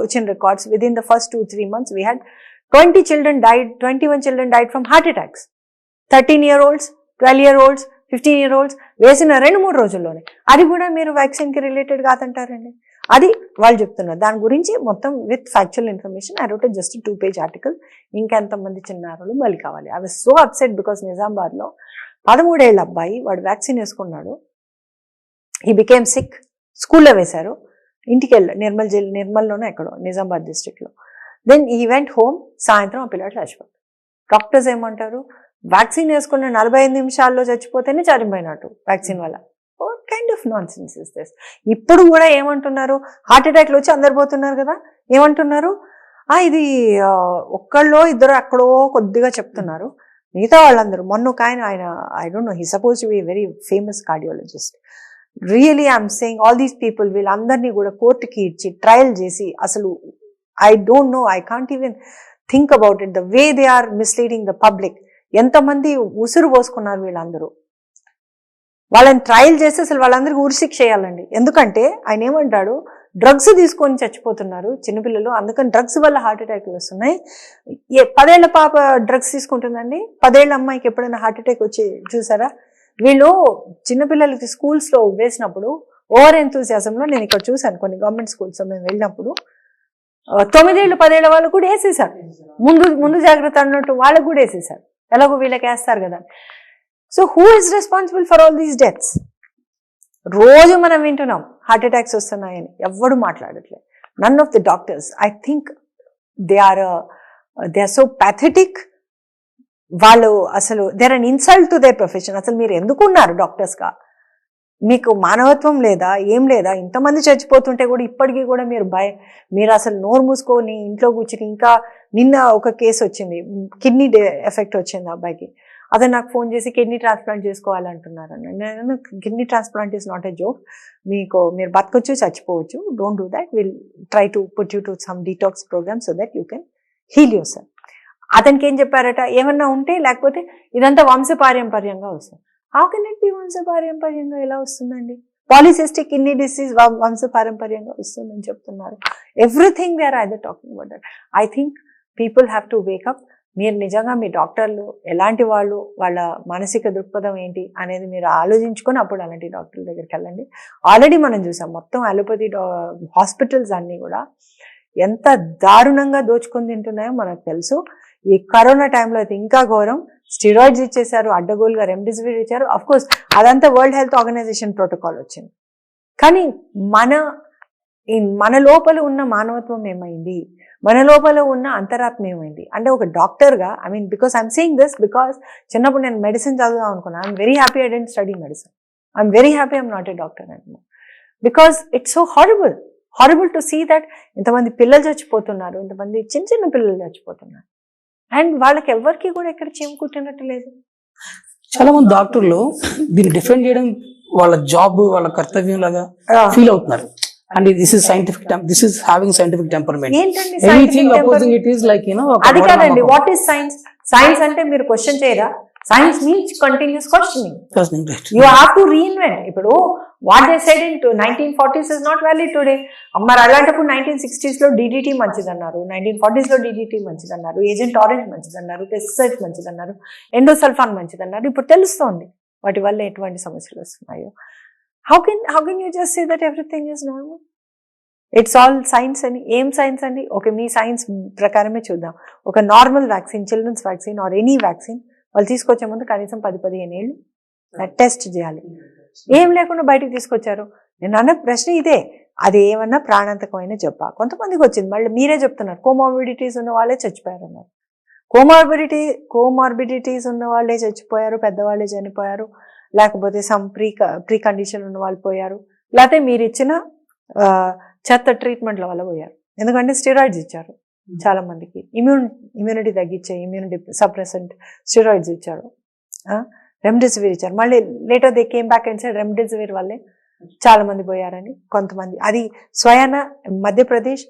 వచ్చిన records with in the first 2-3 months we had 21 children died from heart attacks. 13-year-olds, 12-year-olds, 15-year-olds వేసిన 2-3 రోజుల్లోనే. అది కూడా మీరు వ్యాక్సిన్కి రిలేటెడ్ కాదంటారండి. అది వాళ్ళు చెప్తున్నారు. దాని గురించి మొత్తం with factual information I wrote just 2-page article. ఇంకెంతమంది చిన్నారులు బలి కావాలి. I was so upset because నిజామాబాద్లో 13 ఏళ్ల అబ్బాయి వాడు వ్యాక్సిన్ వేసుకున్నాడు. He became sick. స్కూల్లో వేశారు. ఇంటికి వెళ్ళాడు. నిర్మల్లోనే ఎక్కడో నిజామాబాద్ డిస్ట్రిక్ట్లో. దెన్ ఈ వెంట్ హోమ్. సాయంత్రం ఆ పిల్లాడు చచ్చిపోతాడు. డాక్టర్స్ ఏమంటారు, వ్యాక్సిన్ వేసుకున్న 45 నిమిషాల్లో చచ్చిపోతేనే చనిపోయినట్టు వ్యాక్సిన్ వల్ల. What kind of non sense is this? ఇప్పుడు కూడా ఏమంటున్నారు, హార్ట్ అటాక్లు వచ్చి అందరు పోతున్నారు కదా, ఏమంటున్నారు, ఇది ఒక్కళ్ళో ఇద్దరు అక్కడో కొద్దిగా చెప్తున్నారు, మిగతా వాళ్ళందరూ. మొన్న ఒక ఆయన I don't know, he suppose to be very famous cardiologist. Really I'm saying all these people వీళ్ళందరినీ కూడా కోర్టుకి ఇచ్చి ట్రయల్ చేసి, అసలు I don't know, I can't even think about it, the way they are misleading the public. ఎంతమంది ఉసురు పోసుకున్నారు వీళ్ళందరూ. వాళ్ళని ట్రయల్ చేస్తే అసలు వాళ్ళందరికీ ఉరిశిక్ష చేయాలండి. ఎందుకంటే ఆయన ఏమంటాడు, డ్రగ్స్ తీసుకొని చచ్చిపోతున్నారు చిన్నపిల్లలు, అందుకని డ్రగ్స్ వల్ల హార్ట్ అటాక్లు వస్తున్నాయి. 10 ఏళ్ల పాప డ్రగ్స్ తీసుకుంటుందండి, 10 ఏళ్ల అమ్మాయికి ఎప్పుడైనా హార్ట్ అటాక్ వచ్చి చూసారా? వీళ్ళు చిన్నపిల్లలకి స్కూల్స్లో వేసినప్పుడు ఓవర్ ఎంతూజియాజంలో, నేను ఇక్కడ చూశాను కొన్ని గవర్నమెంట్ స్కూల్స్లో మేము వెళ్ళినప్పుడు, 9 ఏళ్ళు 10 ఏళ్ల వాళ్ళకు కూడా వేసేసారు. ముందు జాగ్రత్త అన్నట్టు వాళ్ళకు కూడా వేసేసారు. ఎలాగో వీళ్ళకి వేస్తారు కదా. So who is responsible for all these deaths? రోజు మనం వింటున్నాం హార్ట్ అటాక్స్ వస్తున్నాయని, ఎవ్వడు మాట్లాడట్లేదు. None of the doctors, I think they are so pathetic. వాళ్ళు అసలు they are an insult to their profession. అసలు మీరు ఎందుకున్నారు డాక్టర్స్గా? మీకు మానవత్వం లేదా, ఏం లేదా? ఇంతమంది చచ్చిపోతుంటే కూడా ఇప్పటికీ కూడా మీరు అసలు నోరు మూసుకొని ఇంట్లో కూర్చుని, ఇంకా నిన్న ఒక కేసు వచ్చింది, కిడ్నీ ఎఫెక్ట్ వచ్చింది అబ్బాయికి. అతను నాకు ఫోన్ చేసి కిడ్నీ ట్రాన్స్ప్లాంట్ చేసుకోవాలంటున్నారని. నేను kidney transplant is not a joke. మీరు బతకొచ్చు, చచ్చిపోవచ్చు. Don't do that. Will try to put you to some detox programme so that you can heal yourself. అతనికి ఏం చెప్పారట, ఏమన్నా ఉంటే లేకపోతే ఇదంతా వంశపారంపర్యంగా వస్తుంది. హౌ కెన్ ఇట్ బి వంశపారంపర్యంగా ఎలా వస్తుందండి? పాలిసిస్టిక్ కిడ్నీ డిసీజ్ వంశపారంపర్యంగా వస్తుందని చెప్తున్నారు. Everything they are either talking about that. I think people have to wake up. మీరు నిజంగా మీ డాక్టర్లు ఎలాంటి వాళ్ళు, వాళ్ళ మానసిక దృక్పథం ఏంటి అనేది మీరు ఆలోచించుకొని అప్పుడు అలాంటి డాక్టర్ల దగ్గరికి వెళ్ళండి. ఆల్రెడీ మనం చూసాం మొత్తం అలోపతి హాస్పిటల్స్ అన్నీ కూడా ఎంత దారుణంగా దోచుకొని తింటున్నాయో మనకు తెలుసు. ఈ కరోనా టైంలో అయితే ఇంకా ఘోరం. స్టిరాయిడ్స్ ఇచ్చేశారు, అడ్డగోలుగా రెమ్డెసివిర్ ఇచ్చారు. అఫ్ కోర్స్ అదంతా వరల్డ్ హెల్త్ ఆర్గనైజేషన్ ప్రోటోకాల్ వచ్చింది. కానీ మన లోపల ఉన్న మానవత్వం ఏమైంది, మన లోపల ఉన్న అంతరాత్మ ఏమైంది అంటే, ఒక డాక్టర్గా because I'm saying this because చిన్నప్పుడు నేను మెడిసిన్ చదువుదాం అనుకున్నాను. I'm very happy I didn't study medicine. I'm very happy I'm not a doctor అంటున్నాను. Because it's so horrible to see that ఇంతమంది పిల్లలు చచ్చిపోతున్నారు, ఇంతమంది చిన్న చిన్న పిల్లలు చచ్చిపోతున్నారు. అండ్ వాళ్ళకి ఎవరికి కూడా ఎక్కడ చీమ కుట్టినట్టు లేదు. చాలా మంది డాక్టర్లు దీన్ని డిఫెండ్ చేయడం వాళ్ళ జాబ్, వాళ్ళ కర్తవ్యం లాగా ఫీల్ అవుతున్నారు. And this is scientific, this is having scientific temperament. Anything opposing it is like అది కాదండి. What is science? సైన్స్ అంటే మీరు క్వశ్చన్ చేయరా? Science means continuous questioning. You have to reinvent. ఇప్పుడు what they said in 1940s is not valid today. మరి అలాంటప్పుడు 1960s లో డిడిటీ మంచిదన్నారు, 1940s లో డిడిటీ మంచిదన్నారు, ఏజెంట్ ఆరెంజ్ మంచిదన్నారు, పెస్టిసైడ్స్ మంచిదన్నారు, ఎండోసల్ఫాన్ మంచిదన్నారు. ఇప్పుడు తెలుస్తోంది వాటి వల్ల ఎటువంటి సమస్యలు వస్తున్నాయో. How can you just say that everything is normal? It's all science అని. ఏం సైన్స్ అండి? ఓకే, మీ సైన్స్ ప్రకారమే చూద్దాం. ఒక normal vaccine, children's vaccine or any vaccine వాళ్ళు తీసుకొచ్చే ముందు కనీసం 10-15 ఏళ్ళు టెస్ట్ చేయాలి. ఏం లేకుండా బయటకు తీసుకొచ్చారు. నేను అన్న ప్రశ్న ఇదే. అది ఏమన్నా ప్రాణాంతకమైన జబ్బా? కొంతమందికి వచ్చింది, మళ్ళీ మీరే చెప్తున్నారు కోమార్బిడిటీస్ ఉన్న వాళ్ళే చచ్చిపోయారు అన్నారు. కోమార్బిడిటీస్ ఉన్న వాళ్ళే చచ్చిపోయారు, పెద్దవాళ్ళే చనిపోయారు, లేకపోతే సమ్ ప్రీ కండిషన్ ఉన్న వాళ్ళు పోయారు, లేకపోతే మీరు ఇచ్చిన చెత్త ట్రీట్మెంట్ల వల్ల పోయారు. ఎందుకంటే స్టెరాయిడ్స్ ఇచ్చారు చాలా మందికి, ఇమ్యూనిటీ తగ్గించే ఇమ్యూనిటీ సప్రెసెంట్ స్టెరాయిడ్స్ ఇచ్చారు, రెమ్డెసివిర్ ఇచ్చారు. మళ్ళీ later they came back and side remdesivir వల్లే చాలా మంది పోయారని కొంతమంది. అది స్వయాన మధ్యప్రదేశ్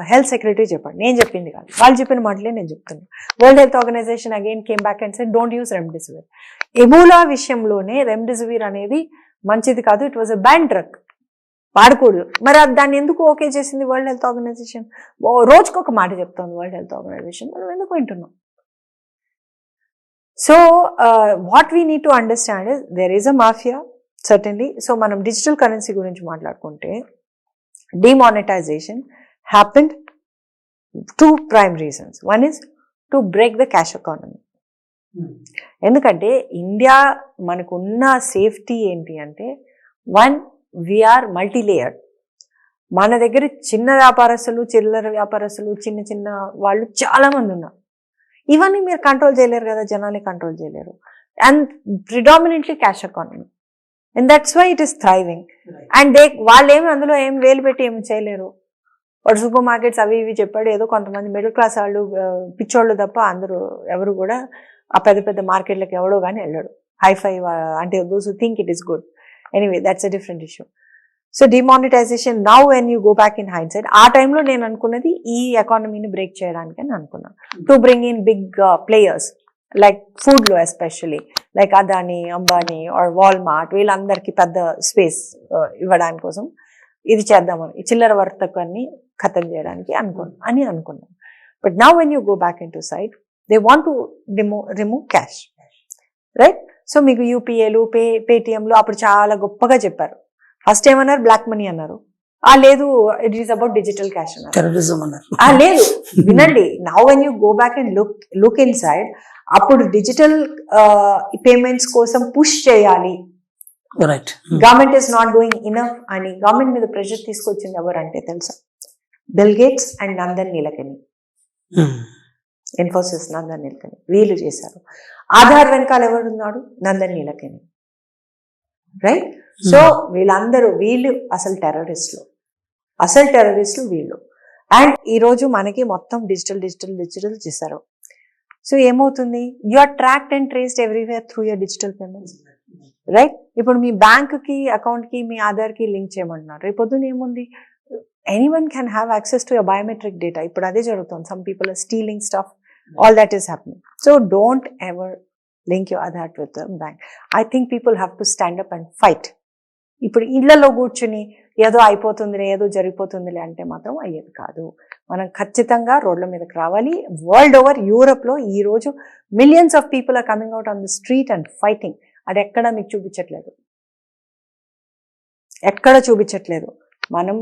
హెల్త్ సెక్రటరీ చెప్పండి, నేను చెప్పింది కాదు, వాళ్ళు చెప్పిన మాటలే నేను చెప్తున్నాను. World health Organization again came back and said don't use remdesivir. Ebola విషయంలోనే రెమ్డెసివిర్ అనేది మంచిది కాదు, it was a ban drug, వాడకూడదు. మరి దాన్ని ఎందుకు ఓకే చేసింది వరల్డ్ హెల్త్ ఆర్గనైజేషన్? రోజుకొక మాట చెప్తోంది వరల్డ్ హెల్త్ ఆర్గనైజేషన్, మనం ఎందుకు వింటున్నాం? So what we need to understand is there is a mafia, certainly. So మనం digital currency గురించి మాట్లాడుకుంటే demonetization happened two prime reasons. One is to break the cash economy. ఎందుకంటే ఇండియా మనకున్న సేఫ్టీ ఏంటి అంటే, వన్, వీఆర్ మల్టీ లేయర్డ్. మన దగ్గర చిన్న వ్యాపారస్తులు, చిల్లర వ్యాపారస్తులు, చిన్న చిన్న వాళ్ళు చాలా మంది ఉన్నారు. ఇవన్నీ మీరు కంట్రోల్ చేయలేరు కదా, జనాన్ని కంట్రోల్ చేయలేరు. And predominantly cash economy, and that's why it is thriving. And వాళ్ళు ఏమి అందులో ఏం వేలు పెట్టి ఏమి చేయలేరు. వాడు సూపర్ మార్కెట్స్ అవి ఇవి చెప్పాడు, ఏదో కొంతమంది మిడిల్ క్లాస్ వాళ్ళు పిచ్చోళ్ళు తప్ప అందరూ ఎవరు కూడా ఆ పెద్ద పెద్ద మార్కెట్లకు ఎవడో కానీ వెళ్ళాడు. హైఫై అంటే those who think it is good. Anyway, that's a different issue. So demonetisation now when you go back in hindsight, ఆ టైంలో నేను అనుకున్నది ఈ ఎకానమీని బ్రేక్ చేయడానికి అని అనుకున్నాను. To bring in big players like ఫుడ్లో especially like Adani, Ambani or Walmart, వీళ్ళందరికీ పెద్ద స్పేస్ ఇవ్వడానికి కోసం ఇది చేద్దామని, ఈ చిల్లర వర్తకాన్ని ఖతం చేయడానికి అనుకున్నాను. But now when you go back in to side, they want to remove cash, right? So మీకు యూపీఏలు, పేటిఎంలు అప్పుడు చాలా గొప్పగా చెప్పారు. ఫస్ట్ ఏమన్నారు, బ్లాక్ మనీ అన్నారు. లేదు, it is about digital cash అన్నారు. టెర్రరిజం అన్నారు. లేదు, వినండి. Now when you go back and look inside, అప్పుడు డిజిటల్ పేమెంట్స్ కోసం పుష్ చేయాలి, government is not doing enough అని గవర్నమెంట్ మీద ప్రెషర్ తీసుకొచ్చింది ఎవరంటే తెలుసా? Bill Gates and Nandan Nilekani, Infosys Nandan Nilekani, వీళ్ళు చేశారు. ఆధార్ వెనకాల ఎవరున్నాడు? నందన్ నీలకని, రైట్? సో వీళ్ళు అసలు టెర్రరిస్టులు వీళ్ళు. అండ్ ఈరోజు మనకి మొత్తం డిజిటల్ చేశారు. సో ఏమవుతుంది, you are tracked and traced everywhere through your digital payments, right? ఇప్పుడు మీ బ్యాంక్కి, అకౌంట్కి, మీ ఆధార్కి లింక్ చేయమంటున్నారు. రేపు పొద్దున ఏముంది, anyone can have access to your biometric data. ఇప్పుడు అదే జరుగుతుంది. Some people are stealing stuff, all that is happening. So don't ever link your Aadhaar to the bank. I think people have to stand up and fight. ఇప్పుడు ఇళ్లలో కూర్చుని ఏదో అయిపోతుందిలే, ఏదో జరిగిపోతుందిలే అంటే మాత్రం అయ్యేది కాదు. మనం ఖచ్చితంగా రోడ్ల మీదకి రావాలి. వరల్డ్ ఓవర్, యూరోప్లో ఈరోజు millions of people are coming out on the street and fighting. అది ఎక్కడ మీకు చూపించట్లేదు, ఎక్కడ చూపించట్లేదు. మనం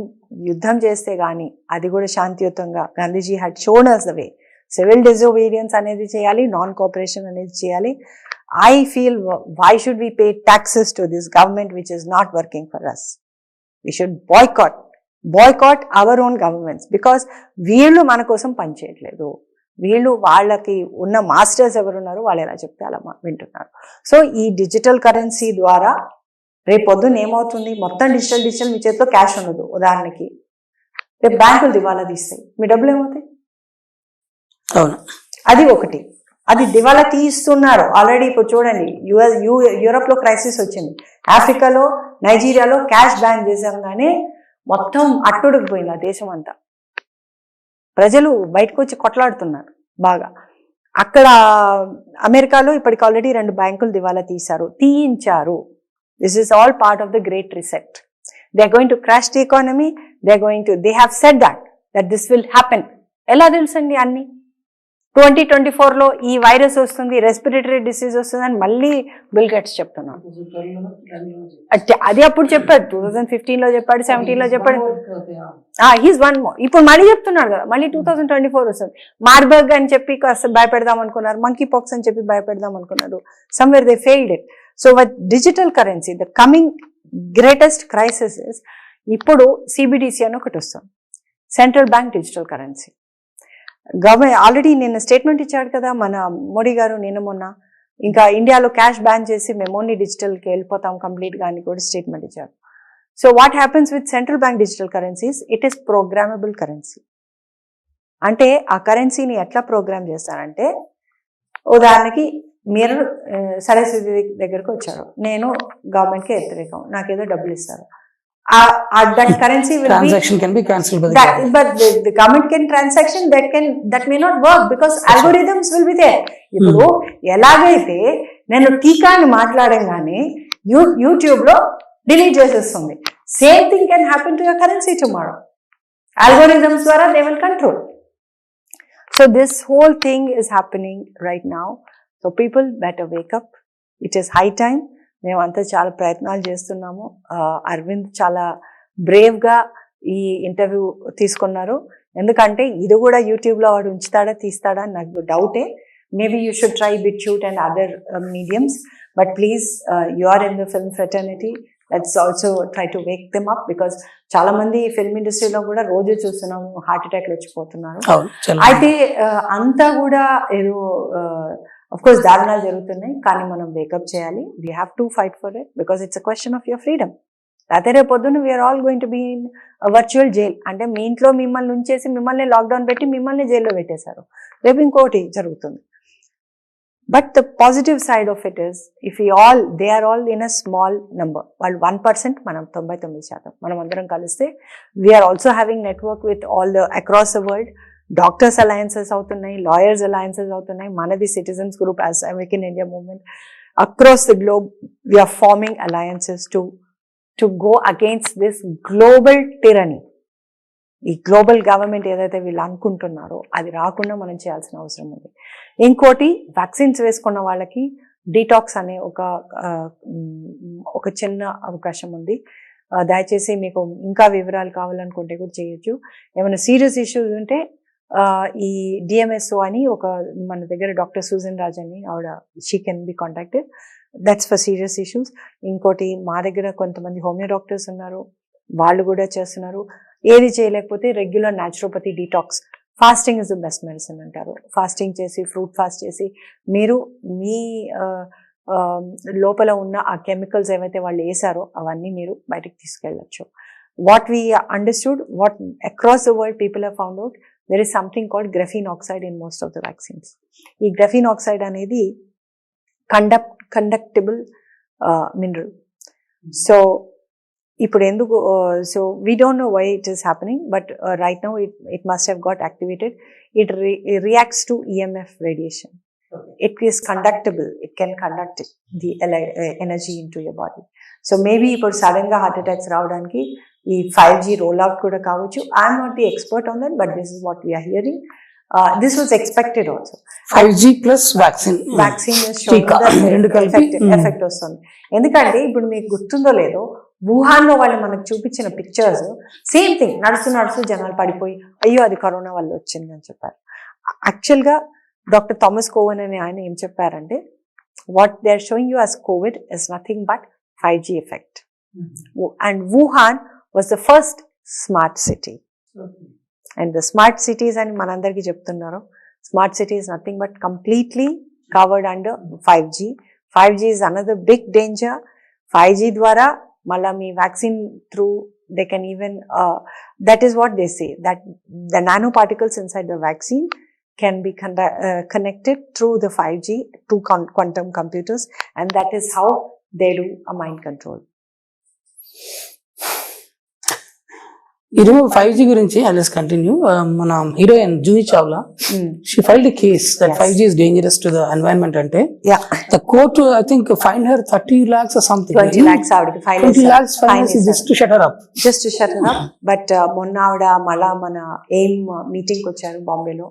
యుద్ధం చేస్తే కానీ, అది కూడా శాంతియుతంగా, Gandhiji had shown us the way. Civil disobedience అనేది చేయాలి, నాన్ కోఆపరేషన్ అనేది చేయాలి. I feel, why should we pay taxes to this government which is not working for us? We should boycott our own governments, because వీళ్ళు మన కోసం పనిచేయట్లేదు. వీళ్ళు వాళ్ళకి ఉన్న మాస్టర్స్ ఎవరున్నారు, వాళ్ళు ఎలా చెప్తే అలా వింటున్నారు. సో ఈ డిజిటల్ కరెన్సీ ద్వారా రేపు పొద్దున్న ఏమవుతుంది, మొత్తం డిజిటల్ మీ చేతిలో క్యాష్ ఉండదు. ఉదాహరణకి రేపు బ్యాంకులు దివాలా తీస్తాయి, మీ డబ్బులు ఏమవుతాయి? అవును, అది ఒకటి. అది దివాలా తీస్తున్నారు ఆల్రెడీ. ఇప్పుడు చూడండి, యూరోప్ లో క్రైసిస్ వచ్చింది, ఆఫ్రికాలో, నైజీరియాలో క్యాష్ బ్యాన్ చేసాగానే మొత్తం అట్టుడికిపోయింది ఆ దేశం అంతా. ప్రజలు బయటకు వచ్చి కొట్లాడుతున్నారు బాగా. అక్కడ అమెరికాలో ఇప్పటికి ఆల్రెడీ 2 బ్యాంకులు దివాలా తీయించారు. This is all part of the great reset. They are going to crash the economy. They have said that this will happen. ఎలా తెలుసండి? అన్ని 2024లో ఈ వైరస్ వస్తుంది, రెస్పిరేటరీ డిసీజ్ వస్తుంది అని మళ్ళీ బిల్ గేట్స్ చెప్తున్నాడు. అది అప్పుడు చెప్పాడు, 2015లో చెప్పాడు, 17లో చెప్పాడు. He's one more. ఇప్పుడు మళ్ళీ చెప్తున్నాడు కదా, మళ్ళీ 2024 వస్తుంది. మార్బర్గ్ అని చెప్పి కాస్త భయపెడదాం అనుకున్నారు, మంకీ పాక్స్ అని చెప్పి భయపెడదాం అనుకున్నారు. Somewhere they failed it. So with digital currency the coming greatest crisis is, ఇప్పుడు సిబిడిసి అని ఒకటి వస్తుంది, central bank digital currency. Government already నిన్న స్టేట్మెంట్ ఇచ్చాడు కదా మన మోడీ గారు, నిన్న మొన్న. ఇంకా ఇండియాలో క్యాష్ బ్యాన్ చేసి మేము ఓన్లీ డిజిటల్కి వెళ్ళిపోతాం కంప్లీట్గా అని కూడా స్టేట్మెంట్ ఇచ్చారు. So what happens with central bank digital currencies, it is programmable currency. అంటే ఆ కరెన్సీని ఎట్లా ప్రోగ్రామ్ చేస్తారంటే, ఉదాహరణకి మీరు సరస్వతి దగ్గరకు వచ్చారు, నేను గవర్నమెంట్కి వ్యతిరేకం, నాకేదో డబ్బులు ఇస్తారు. that currency will transaction can be cancelled by the government. But the government can transaction that may not work because algorithms will be there. ఇప్పుడు ఎలాగైతే నేను టీకాని మాట్లాడంగానే యూట్యూబ్ లో డిలీట్ చేసేస్తుంది, same thing can happen to your currency tomorrow. Algorithms ద్వారా they will control. So this whole thing is happening right now. So people better wake up, it is high time. మేమంతా చాలా ప్రయత్నాలు చేస్తున్నాము. అరవింద్ చాలా బ్రేవ్గా ఈ ఇంటర్వ్యూ తీసుకున్నారు. ఎందుకంటే ఇది కూడా యూట్యూబ్లో వాడు ఉంచుతాడా తీస్తాడా నాకు డౌటే. Maybe you should try BitChute and other mediums, but please you are in the film fraternity, let's also try to wake them up. Because చాలా మంది ఫిల్మ్ ఇండస్ట్రీలో కూడా రోజు చూస్తున్నాము హార్ట్ అటాక్లు వచ్చిపోతున్నారు. అయితే అంతా కూడా ఏదో అఫ్ కోర్స్ దారుణాలు జరుగుతున్నాయి, కానీ మనం వేకప్ చేయాలి. We have to fight for it because it's a question of your freedom. అయితే రేపు పొద్దున్న we're all going to be in virtual jail. అంటే మీ ఇంట్లో మిమ్మల్ని ఉంచేసి మిమ్మల్ని లాక్డౌన్ పెట్టి మిమ్మల్ని జైల్లో పెట్టేశారు, రేపు ఇంకోటి జరుగుతుంది. But the positive side of it is, if they are all in a small number, వాళ్ళు 1%, మనం 99%, మనం అందరం కలిస్తే we are also having network with all the across the world. Doctors alliances అవుతున్నాయి, లాయర్స్ అలయన్సెస్ అవుతున్నాయి, మనది citizens group as American India movement across the globe we are forming alliances to go against this global tyranny. ఈ గ్లోబల్ గవర్నమెంట్ ఏదైతే వీళ్ళు అనుకుంటున్నారో అది రాకుండా మనం చేయాల్సిన అవసరం ఉంది. ఇంకోటి, వ్యాక్సిన్స్ వేసుకున్న వాళ్ళకి డీటాక్స్ అనే ఒక చిన్న అవకాశం ఉంది. దయచేసి మీకు ఇంకా వివరాలు కావాలనుకుంటే కూడా చేయొచ్చు. ఏమైనా సీరియస్ ఇష్యూస్ ఉంటే ఈ DMSO అని ఒక మన దగ్గర డాక్టర్ సూజన్ రాజ్ అని ఆవిడ, she can be contacted, that's for serious issues. ఇంకోటి, మా దగ్గర కొంతమంది హోమియో డాక్టర్స్ ఉన్నారు, వాళ్ళు కూడా చేస్తున్నారు. ఏది చేయలేకపోతే regular naturopathy detox, fasting is the best medicine అంటారు. ఫాస్టింగ్ చేసి, ఫ్రూట్ ఫాస్ట్ చేసి, మీరు మీ లోపల ఉన్న ఆ కెమికల్స్ ఏవైతే వాళ్ళు వేసారో అవన్నీ మీరు బయటకు తీసుకెళ్ళచ్చు. What we understood, what across the world people have found out, there is something called graphene oxide in most of the vaccines. ఈ గ్రఫీన్ ఆక్సైడ్ అనేది కండక్టబుల్ మినరల్. సో ఇప్పుడు ఎందుకు, so we don't know why it is happening, but right now it must have got activated. It reacts to EMF radiation. It is conductable, it can conduct the energy into your body. So maybe ఇప్పుడు సడన్ గా హార్ట్ అటాక్స్ రావడానికి ఈ 5G rollout కూడా కావచ్చు. I'm not the expert on that, but this is what we're hearing. This was expected also. 5G plus vaccine effect వస్తుంది. ఎందుకంటే ఇప్పుడు మీకు గుర్తుందో లేదో, వుహాన్లో వాళ్ళు మనకు చూపించిన పిక్చర్స్ సేమ్ థింగ్, నడుస్తూ జనాలు పడిపోయి అయ్యో అది కరోనా వల్ల వచ్చింది అని చెప్పారు. యాక్చువల్గా డాక్టర్ థామస్ కోవన్ అనే ఆయన ఏం చెప్పారంటే, what they are showing you as COVID is nothing but 5G effect. And Wuhan was the first smart city. And the smart cities అని మనందరికీ చెప్తున్నారు. Smart city is nothing but completely covered under 5G. 5G is another big danger. 5G ద్వారా మళ్ళా మీ vaccine through they can even, that is what they say, that the nanoparticles inside the vaccine can be connected through the 5G to quantum computers, and that is how they do a mind control. ఇది 5G గురించి ఐ లెట్స్ కంటిన్యూ. మన heroine Juhi Chawla, she filed a case that 5G is dangerous to the environment అంటే, the court I think fined her 30 lakhs or something. 20 lakhs ఆవిడకి fine 20 lakhs fine just to shut her up. But మొన్న ఆవిడ మళ్ళా మన ఎయిమ్ మీటింగ్ వచ్చారు బాంబేలో.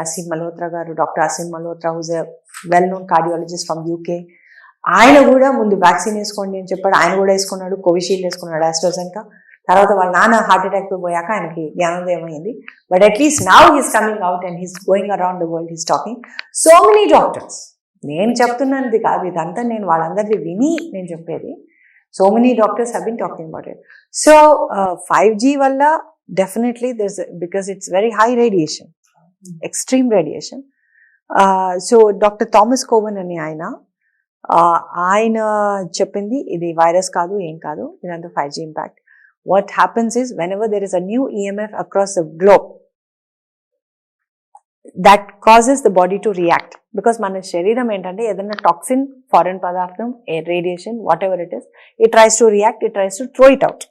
Aseem Malhotra garu, doctor Aseem Malhotra, who's a well known cardiologist from UK, ఆయన కూడా ముందు వ్యాక్సిన్ వేసుకోండి అని చెప్పాడు. ఆయన కూడా వేసుకున్నాడు, కోవిషీల్డ్ వేసుకున్నాడు, ఆస్ట్రాజెనకా. తర్వాత వాళ్ళ నాన్న హార్ట్ అటాక్ తో పోయాక ఆయనకి జ్ఞానోదయం అయింది. But at least now he's coming out and he's going around the world, he's talking. So many doctors, నేను చెప్తున్నది కాదు ఇదంతా, నేను వాళ్ళందరిది విని నేను చెప్పేది. So many doctors have been talking about it. So 5G వల్ల definitely this, because it's very high radiation, extreme radiation. So doctor Thomas Cowan అని ఆయన చెప్పింది, ఇది వైరస్ కాదు, ఏం కాదు, ఇదంతా 5G impact. What happens is, whenever there is a new EMF across the globe, that causes the body to react. Because మన శరీరం ఏంటంటే, ఏదైనా టాక్సిన్, ఫారెన్ పదార్థం, radiation, whatever it is, it tries to react, it tries to throw it out.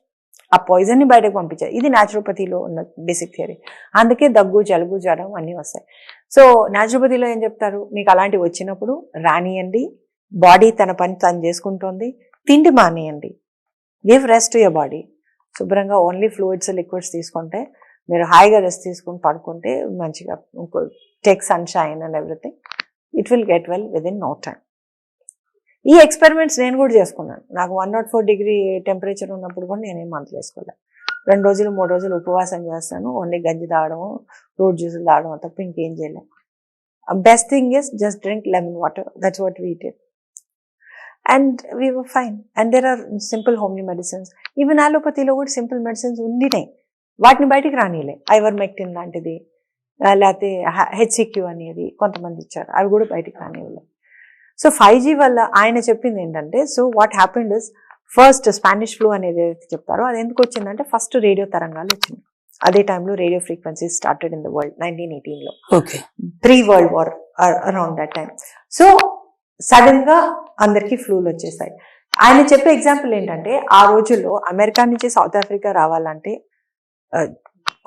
ఆ పాయిజన్ ని బయటకు పంపించారు. ఇది న్యాచురోపతిలో ఉన్న బేసిక్ థియరీ. అందుకే దగ్గు, జలుబు, జ్వరం అన్నీ వస్తాయి. సో న్యాచురోపతిలో ఏం చెప్తారు, మీకు అలాంటివి వచ్చినప్పుడు రానియండి, బాడీ తన పని తను చేసుకుంటుంది, తిండి మానేయండి, give rest to your body. శుభ్రంగా ఓన్లీ ఫ్లూయిడ్స్, లిక్విడ్స్ తీసుకుంటే, మీరు హాయిగా రెస్ట్ తీసుకుని పడుకుంటే మంచిగా, take sunshine and everything, it will get well within no time. ఈ ఎక్స్పెరిమెంట్స్ నేను కూడా చేసుకున్నాను. నాకు 104 డిగ్రీ టెంపరేచర్ ఉన్నప్పుడు కూడా నేనేం మందులు వేసుకోలేదు. 2 రోజులు 3 రోజులు ఉపవాసం చేస్తాను, ఓన్లీ గంజి తాగడము, ఫ్రూట్ జ్యూసులు తాగడం తప్ప ఇంకేం చేయలేదు. Best thing is just drink lemon water, that's what we did. And we were fine. And there are simple homely medicines. Even అలోపతిలో కూడా సింపుల్ మెడిసిన్స్ ఉండినాయి, వాటిని బయటికి రానిలే. ఐవర్మెక్టిన్ లాంటిది, లేకపోతే హెచ్సిక్యూ అనేది కొంతమంది ఇచ్చారు, అవి కూడా బయటికి రానివ్వలేదు. సో 5G వల్ల ఆయన చెప్పింది ఏంటంటే, so what happened is, first Spanish flu అనేది ఏదైతే చెప్తారో అది ఎందుకు వచ్చిందంటే, ఫస్ట్ రేడియో తరంగాలు వచ్చింది. అదే టైంలో radio frequency started in the world 1918లో, pre world war around that time. So sudden గా అందరికీ ఫ్లూలు వచ్చేసాయి. ఆయన చెప్పే ఎగ్జాంపుల్ ఏంటంటే, ఆ రోజుల్లో అమెరికా నుంచి సౌత్ ఆఫ్రికా రావాలంటే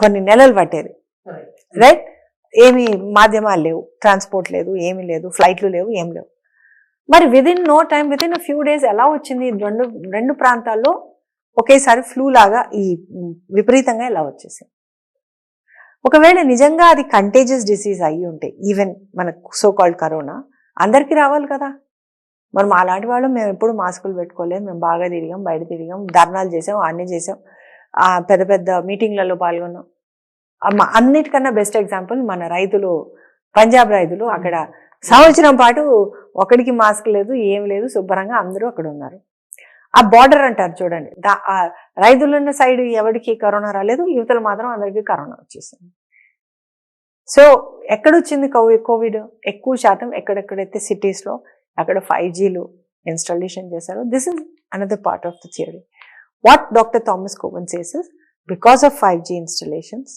కొన్ని నెలలు పట్టేది, రైట్? ఏమి మాధ్యమాలు లేవు, ట్రాన్స్పోర్ట్ లేదు, ఏమీ లేదు, ఫ్లైట్లు లేవు, ఏం లేవు. మరి within no time, within a few days ఎలా వచ్చింది? రెండు ప్రాంతాల్లో ఒకేసారి ఫ్లూ లాగా ఈ విపరీతంగా ఎలా వచ్చేసింది? ఒకవేళ నిజంగా అది కంటేజియస్ డిసీజ్ అయ్యి ఉంటే, ఈవెన్ మన సో కాల్డ్ కరోనా అందరికీ రావాలి కదా. మరి మా అలాంటి వాళ్ళు మేము ఎప్పుడు మాస్కులు పెట్టుకోలేదు, మేము బాగా తిరిగాం, బయట తిరిగాం, ధర్నాలు చేసాం, అన్నీ చేసాం, పెద్ద పెద్ద మీటింగ్లలో పాల్గొన్నాం. అన్నిటికన్నా బెస్ట్ ఎగ్జాంపుల్ మన రైతులు, పంజాబ్ రైతులు. అక్కడ సంవత్సరం పాటు ఒకడికి మాస్క్ లేదు, ఏం లేదు, శుభ్రంగా అందరూ అక్కడ ఉన్నారు. ఆ బార్డర్ అంటారు చూడండి, ఆ రైతులున్న సైడ్ ఎవరికి కరోనా రాలేదు, యువతలు మాత్రం అందరికీ కరోనా వచ్చేసింది. సో ఎక్కడొచ్చింది కోవిడ్? ఎక్కువ శాతం ఎక్కడెక్కడైతే సిటీస్లో అక్కడ 5Gలు ఇన్స్టాలేషన్ చేశారో. This is another part of the theory. What doctor Thomas Cowan says is, because of 5G installations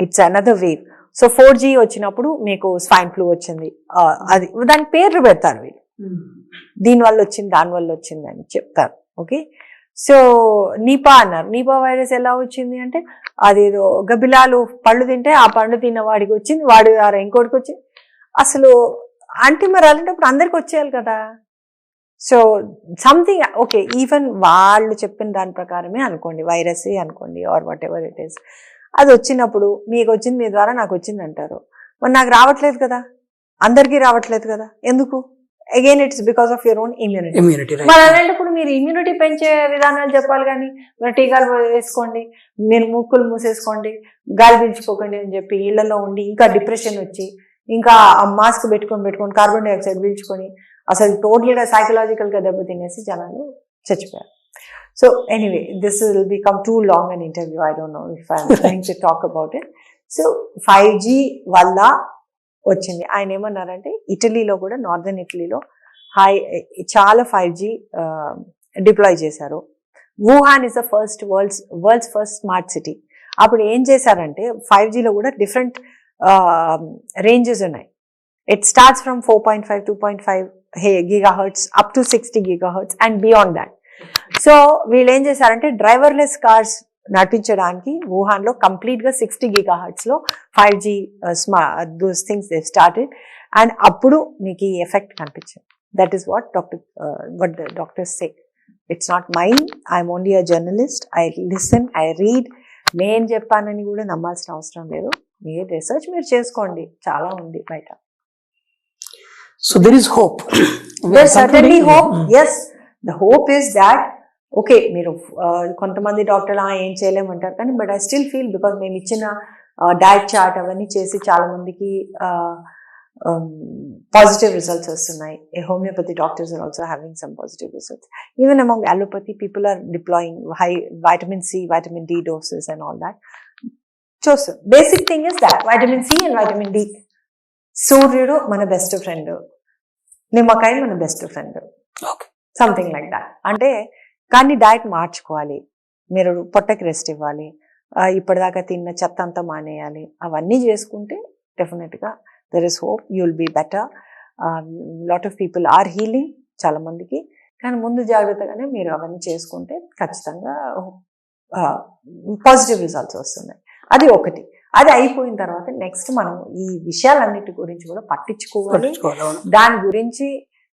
it's another wave. So 4G వచ్చినప్పుడు మీకు స్వైన్ ఫ్లూ వచ్చింది, అది దాని పేర్లు పెడతారు వీళ్ళు, దీనివల్ల వచ్చింది, దానివల్ల వచ్చింది అని చెప్తారు. ఓకే, సో నీపా అన్నారు. నీపా వైరస్ ఎలా వచ్చింది అంటే, అదేదో గబ్బిలాలు పళ్ళు తింటే ఆ పండు తిన్న వాడికి వచ్చింది, వాడి ద్వారా ఇంకోటికి వచ్చింది. అసలు అంటే మరి అలాంటప్పుడు అందరికి వచ్చేయాలి కదా. సో సంథింగ్ ఓకే, ఈవెన్ వాళ్ళు చెప్పిన దాని ప్రకారమే అనుకోండి, వైరసే అనుకోండి, or whatever it is, అది వచ్చినప్పుడు మీకు వచ్చింది, మీ ద్వారా నాకు వచ్చింది అంటారు. మరి నాకు రావట్లేదు కదా, అందరికీ రావట్లేదు కదా, ఎందుకు? Again it's because of your own immunity. మరి అలాంటప్పుడు మీరు ఇమ్యూనిటీ పెంచే విధానాలు చెప్పాలి కానీ, మరి టీకాలు వేసుకోండి, మీరు ముక్కులు మూసేసుకోండి, గాలి పీల్చుకోకండి అని చెప్పి ఇళ్లలో ఉండి ఇంకా డిప్రెషన్ వచ్చి, ఇంకా మాస్క్ పెట్టుకొని కార్బన్ డైఆక్సైడ్ పీల్చుకొని అసలు టోటల్గా సైకలాజికల్గా దెబ్బతినేసి జనాలు చచ్చిపోయారు. So anyway, this will become two long an interview. I don't no if I'm going to talk about it. So 5G వల్ల వచ్చింది. ఆయన ఏమన్నారంటే, ఇటలీలో కూడా, నార్దర్న్ ఇటలీలో చాలా 5G డిప్లాయ్ చేశారు. Wuhan is the world's first smart city. అప్పుడు ఏం చేశారంటే, 5Gలో కూడా డిఫరెంట్ రేంజెస్ ఉన్నాయి. It starts from 4.5 2.5 GHz up to 60 GHz and beyond that. So వీళ్ళు ఏం చేశారంటే, డ్రైవర్లెస్ కార్స్ నడిపించడానికి వుహాన్లో కంప్లీట్గా 60 GHz లో 5G those things they started. And అప్పుడు మీకు ఈ ఎఫెక్ట్ కనిపించింది. That is what the doctors say. It's not mine, I'm only a journalist, I listen, I read. నేను చెప్పానని కూడా నమ్మాల్సిన అవసరం లేదు, మీరు రీసెర్చ్ మీరు చేసుకోండి, చాలా ఉంది బయట. So there is hope. There's certainly hope. Yes, the hope is that okay, మీరు కొంతమంది డాక్టర్లు ఏం చేయలేమంటారు కానీ, but I still feel, because మేము ఇచ్చిన డయట్ చార్ట్ అవన్నీ చేసి చాలా మందికి పాజిటివ్ రిజల్ట్స్ వస్తున్నాయి. Homeopathy doctors are also having some positive results. Even among allopathy people are deploying high vitamin C, vitamin D doses and all that. చూస్తాం. Basic thing is that vitamin C and vitamin D. సూర్యుడు మన బెస్ట్ ఫ్రెండ్, నిమ్మకాయ మన best friend, something like that. అంటే కానీ డయట్ మార్చుకోవాలి, మీరు పొట్టకి రెస్ట్ ఇవ్వాలి, ఇప్పటిదాకా తిన్న చెత్త అంతా మానేయాలి. అవన్నీ చేసుకుంటే definitely there is hope, you will be better. Lot of people are healing, చాలా మందికి. కానీ ముందు జాగ్రత్తగానే మీరు అవన్నీ చేసుకుంటే ఖచ్చితంగా పాజిటివ్ రిజల్ట్స్ వస్తున్నాయి. అది ఒకటి. అది అయిపోయిన తర్వాత నెక్స్ట్ మనం ఈ విషయాలన్నిటి గురించి కూడా పట్టించుకోవాలి. దాని గురించి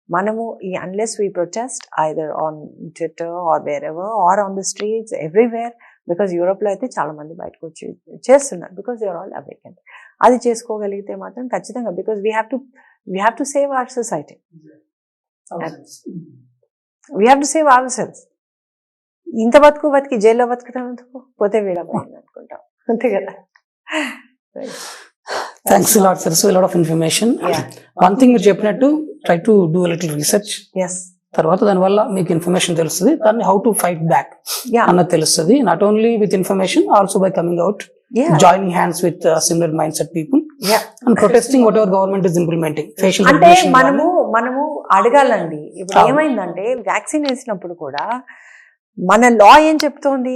మనము ఈ unless we protest either on Twitter or wherever or on the streets everywhere, because యూరోప్లో అయితే చాలా మంది బయటకు వచ్చి చేస్తున్నారు, because they are all awakened. అది చేసుకోగలిగితే మాత్రం ఖచ్చితంగా, because we have to we have to save our society, we have to save our cells. ఇంత బతికి జైల్లో బతుకుతాం ఎందుకు, పోతే వీడపోయింది అనుకుంటాం, అంతే కదా. Thanks lot sir, so lot of information. One thing మీరు చెప్పినట్టు try to do little research, yes, తర్వాత దానివల్ల మీకు ఇన్ఫర్మేషన్ తెలుస్తుంది, దాన్ని how to fight back Yeah. అన్నది తెలుస్తుంది. Not only with information, also by coming out, joining hands with similar mind set people and protesting whatever government is implementing. Facial అంటే మనము అడగాలండి. ఇప్పుడు ఏమైందంటే వ్యాక్సిన్ వేసినప్పుడు కూడా మన లా ఏం చెప్తోంది,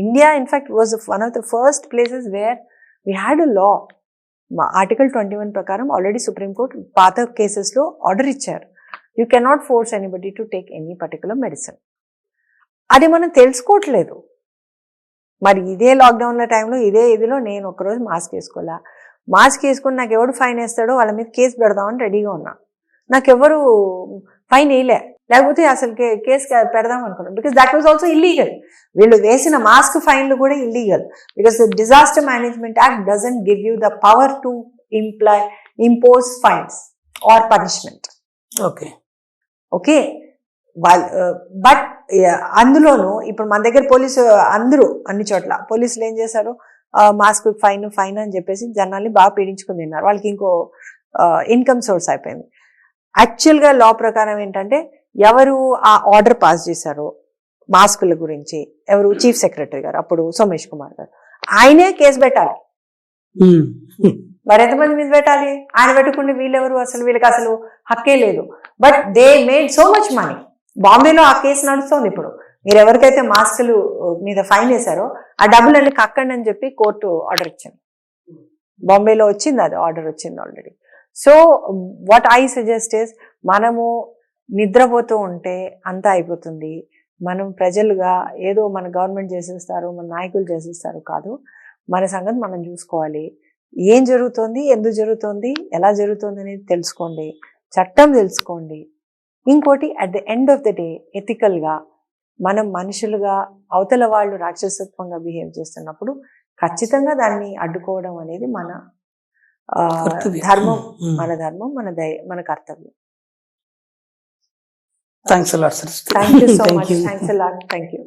India in fact was one of the first places where we had a law. Article 21 ప్రకారం ఆల్రెడీ సుప్రీంకోర్టు పాత కేసెస్లో ఆర్డర్ ఇచ్చారు, you cannot force anybody to take any particular medicine. అది మనం తెలుసుకోవట్లేదు. మరి ఇదే లాక్డౌన్ల టైంలో ఇదే ఇదిలో నేను ఒకరోజు మాస్క్ వేసుకోవాలా, మాస్క్ వేసుకుని నాకు ఎవడు ఫైన్ వేస్తాడో వాళ్ళ మీద కేసు పెడదామని రెడీగా ఉన్నా. నాకెవరు ఫైన్ వేయలే, లేకపోతే అసలు కేసు పెడదాం అనుకున్నాను. Because that was also illegal. వీళ్ళు వేసిన మాస్క్ ఫైన్లు కూడా illegal, because the disaster management act doesn't give you the power to impose fines or punishment. Okay okay, but అందులోనూ ఇప్పుడు మన దగ్గర పోలీసు అందరూ అన్ని చోట్ల పోలీసులు ఏం చేశారు, మాస్క్ ఫైన్ అని చెప్పేసి జనాల్ని బాగా పీడించుకుని తిన్నారు. వాళ్ళకి ఇంకో ఇన్కమ్ సోర్స్ అయిపోయింది. యాక్చువల్గా లా ప్రకారం ఏంటంటే ఎవరు ఆ ఆర్డర్ పాస్ చేశారో మాస్కుల గురించి, ఎవరు చీఫ్ సెక్రటరీ గారు అప్పుడు సోమేష్ కుమార్ గారు, ఆయనే కేసు పెట్టాలి. మరి ఎంతమంది మీద పెట్టాలి? ఆయన పెట్టుకుంటే వీళ్ళెవరు, అసలు వీళ్ళకి అసలు హక్కే లేదు. But they made so much money. బాంబేలో ఆ కేసు నడుస్తుంది ఇప్పుడు. మీరు ఎవరికైతే మాస్కులు మీద ఫైన్ వేశారో ఆ డబ్బులన్నీ కక్కండి అని చెప్పి కోర్టు ఆర్డర్ ఇచ్చింది. బాంబేలో వచ్చింది, అది ఆర్డర్ వచ్చింది already. So what I suggest is, మనము నిద్రపోతూ ఉంటే అంతా అయిపోతుంది. మనం ప్రజలుగా ఏదో మన గవర్నమెంట్ చేసేస్తారు, మన నాయకులు చేసేస్తారు కాదు, మన సంగతి మనం చూసుకోవాలి. ఏం జరుగుతుంది, ఎందుకు జరుగుతుంది, ఎలా జరుగుతుంది అనేది తెలుసుకోండి, చట్టం తెలుసుకోండి. ఇంకోటి, at the end of the day ఎథికల్గా మనం మనుషులుగా అవతల వాళ్ళు రాక్షసత్వంగా బిహేవ్ చేస్తున్నప్పుడు ఖచ్చితంగా దాన్ని అడ్డుకోవడం అనేది మన ధర్మం, మన కర్తవ్యం. Thanks a lot, sir. Thank you so much. Thanks a lot. Thank you.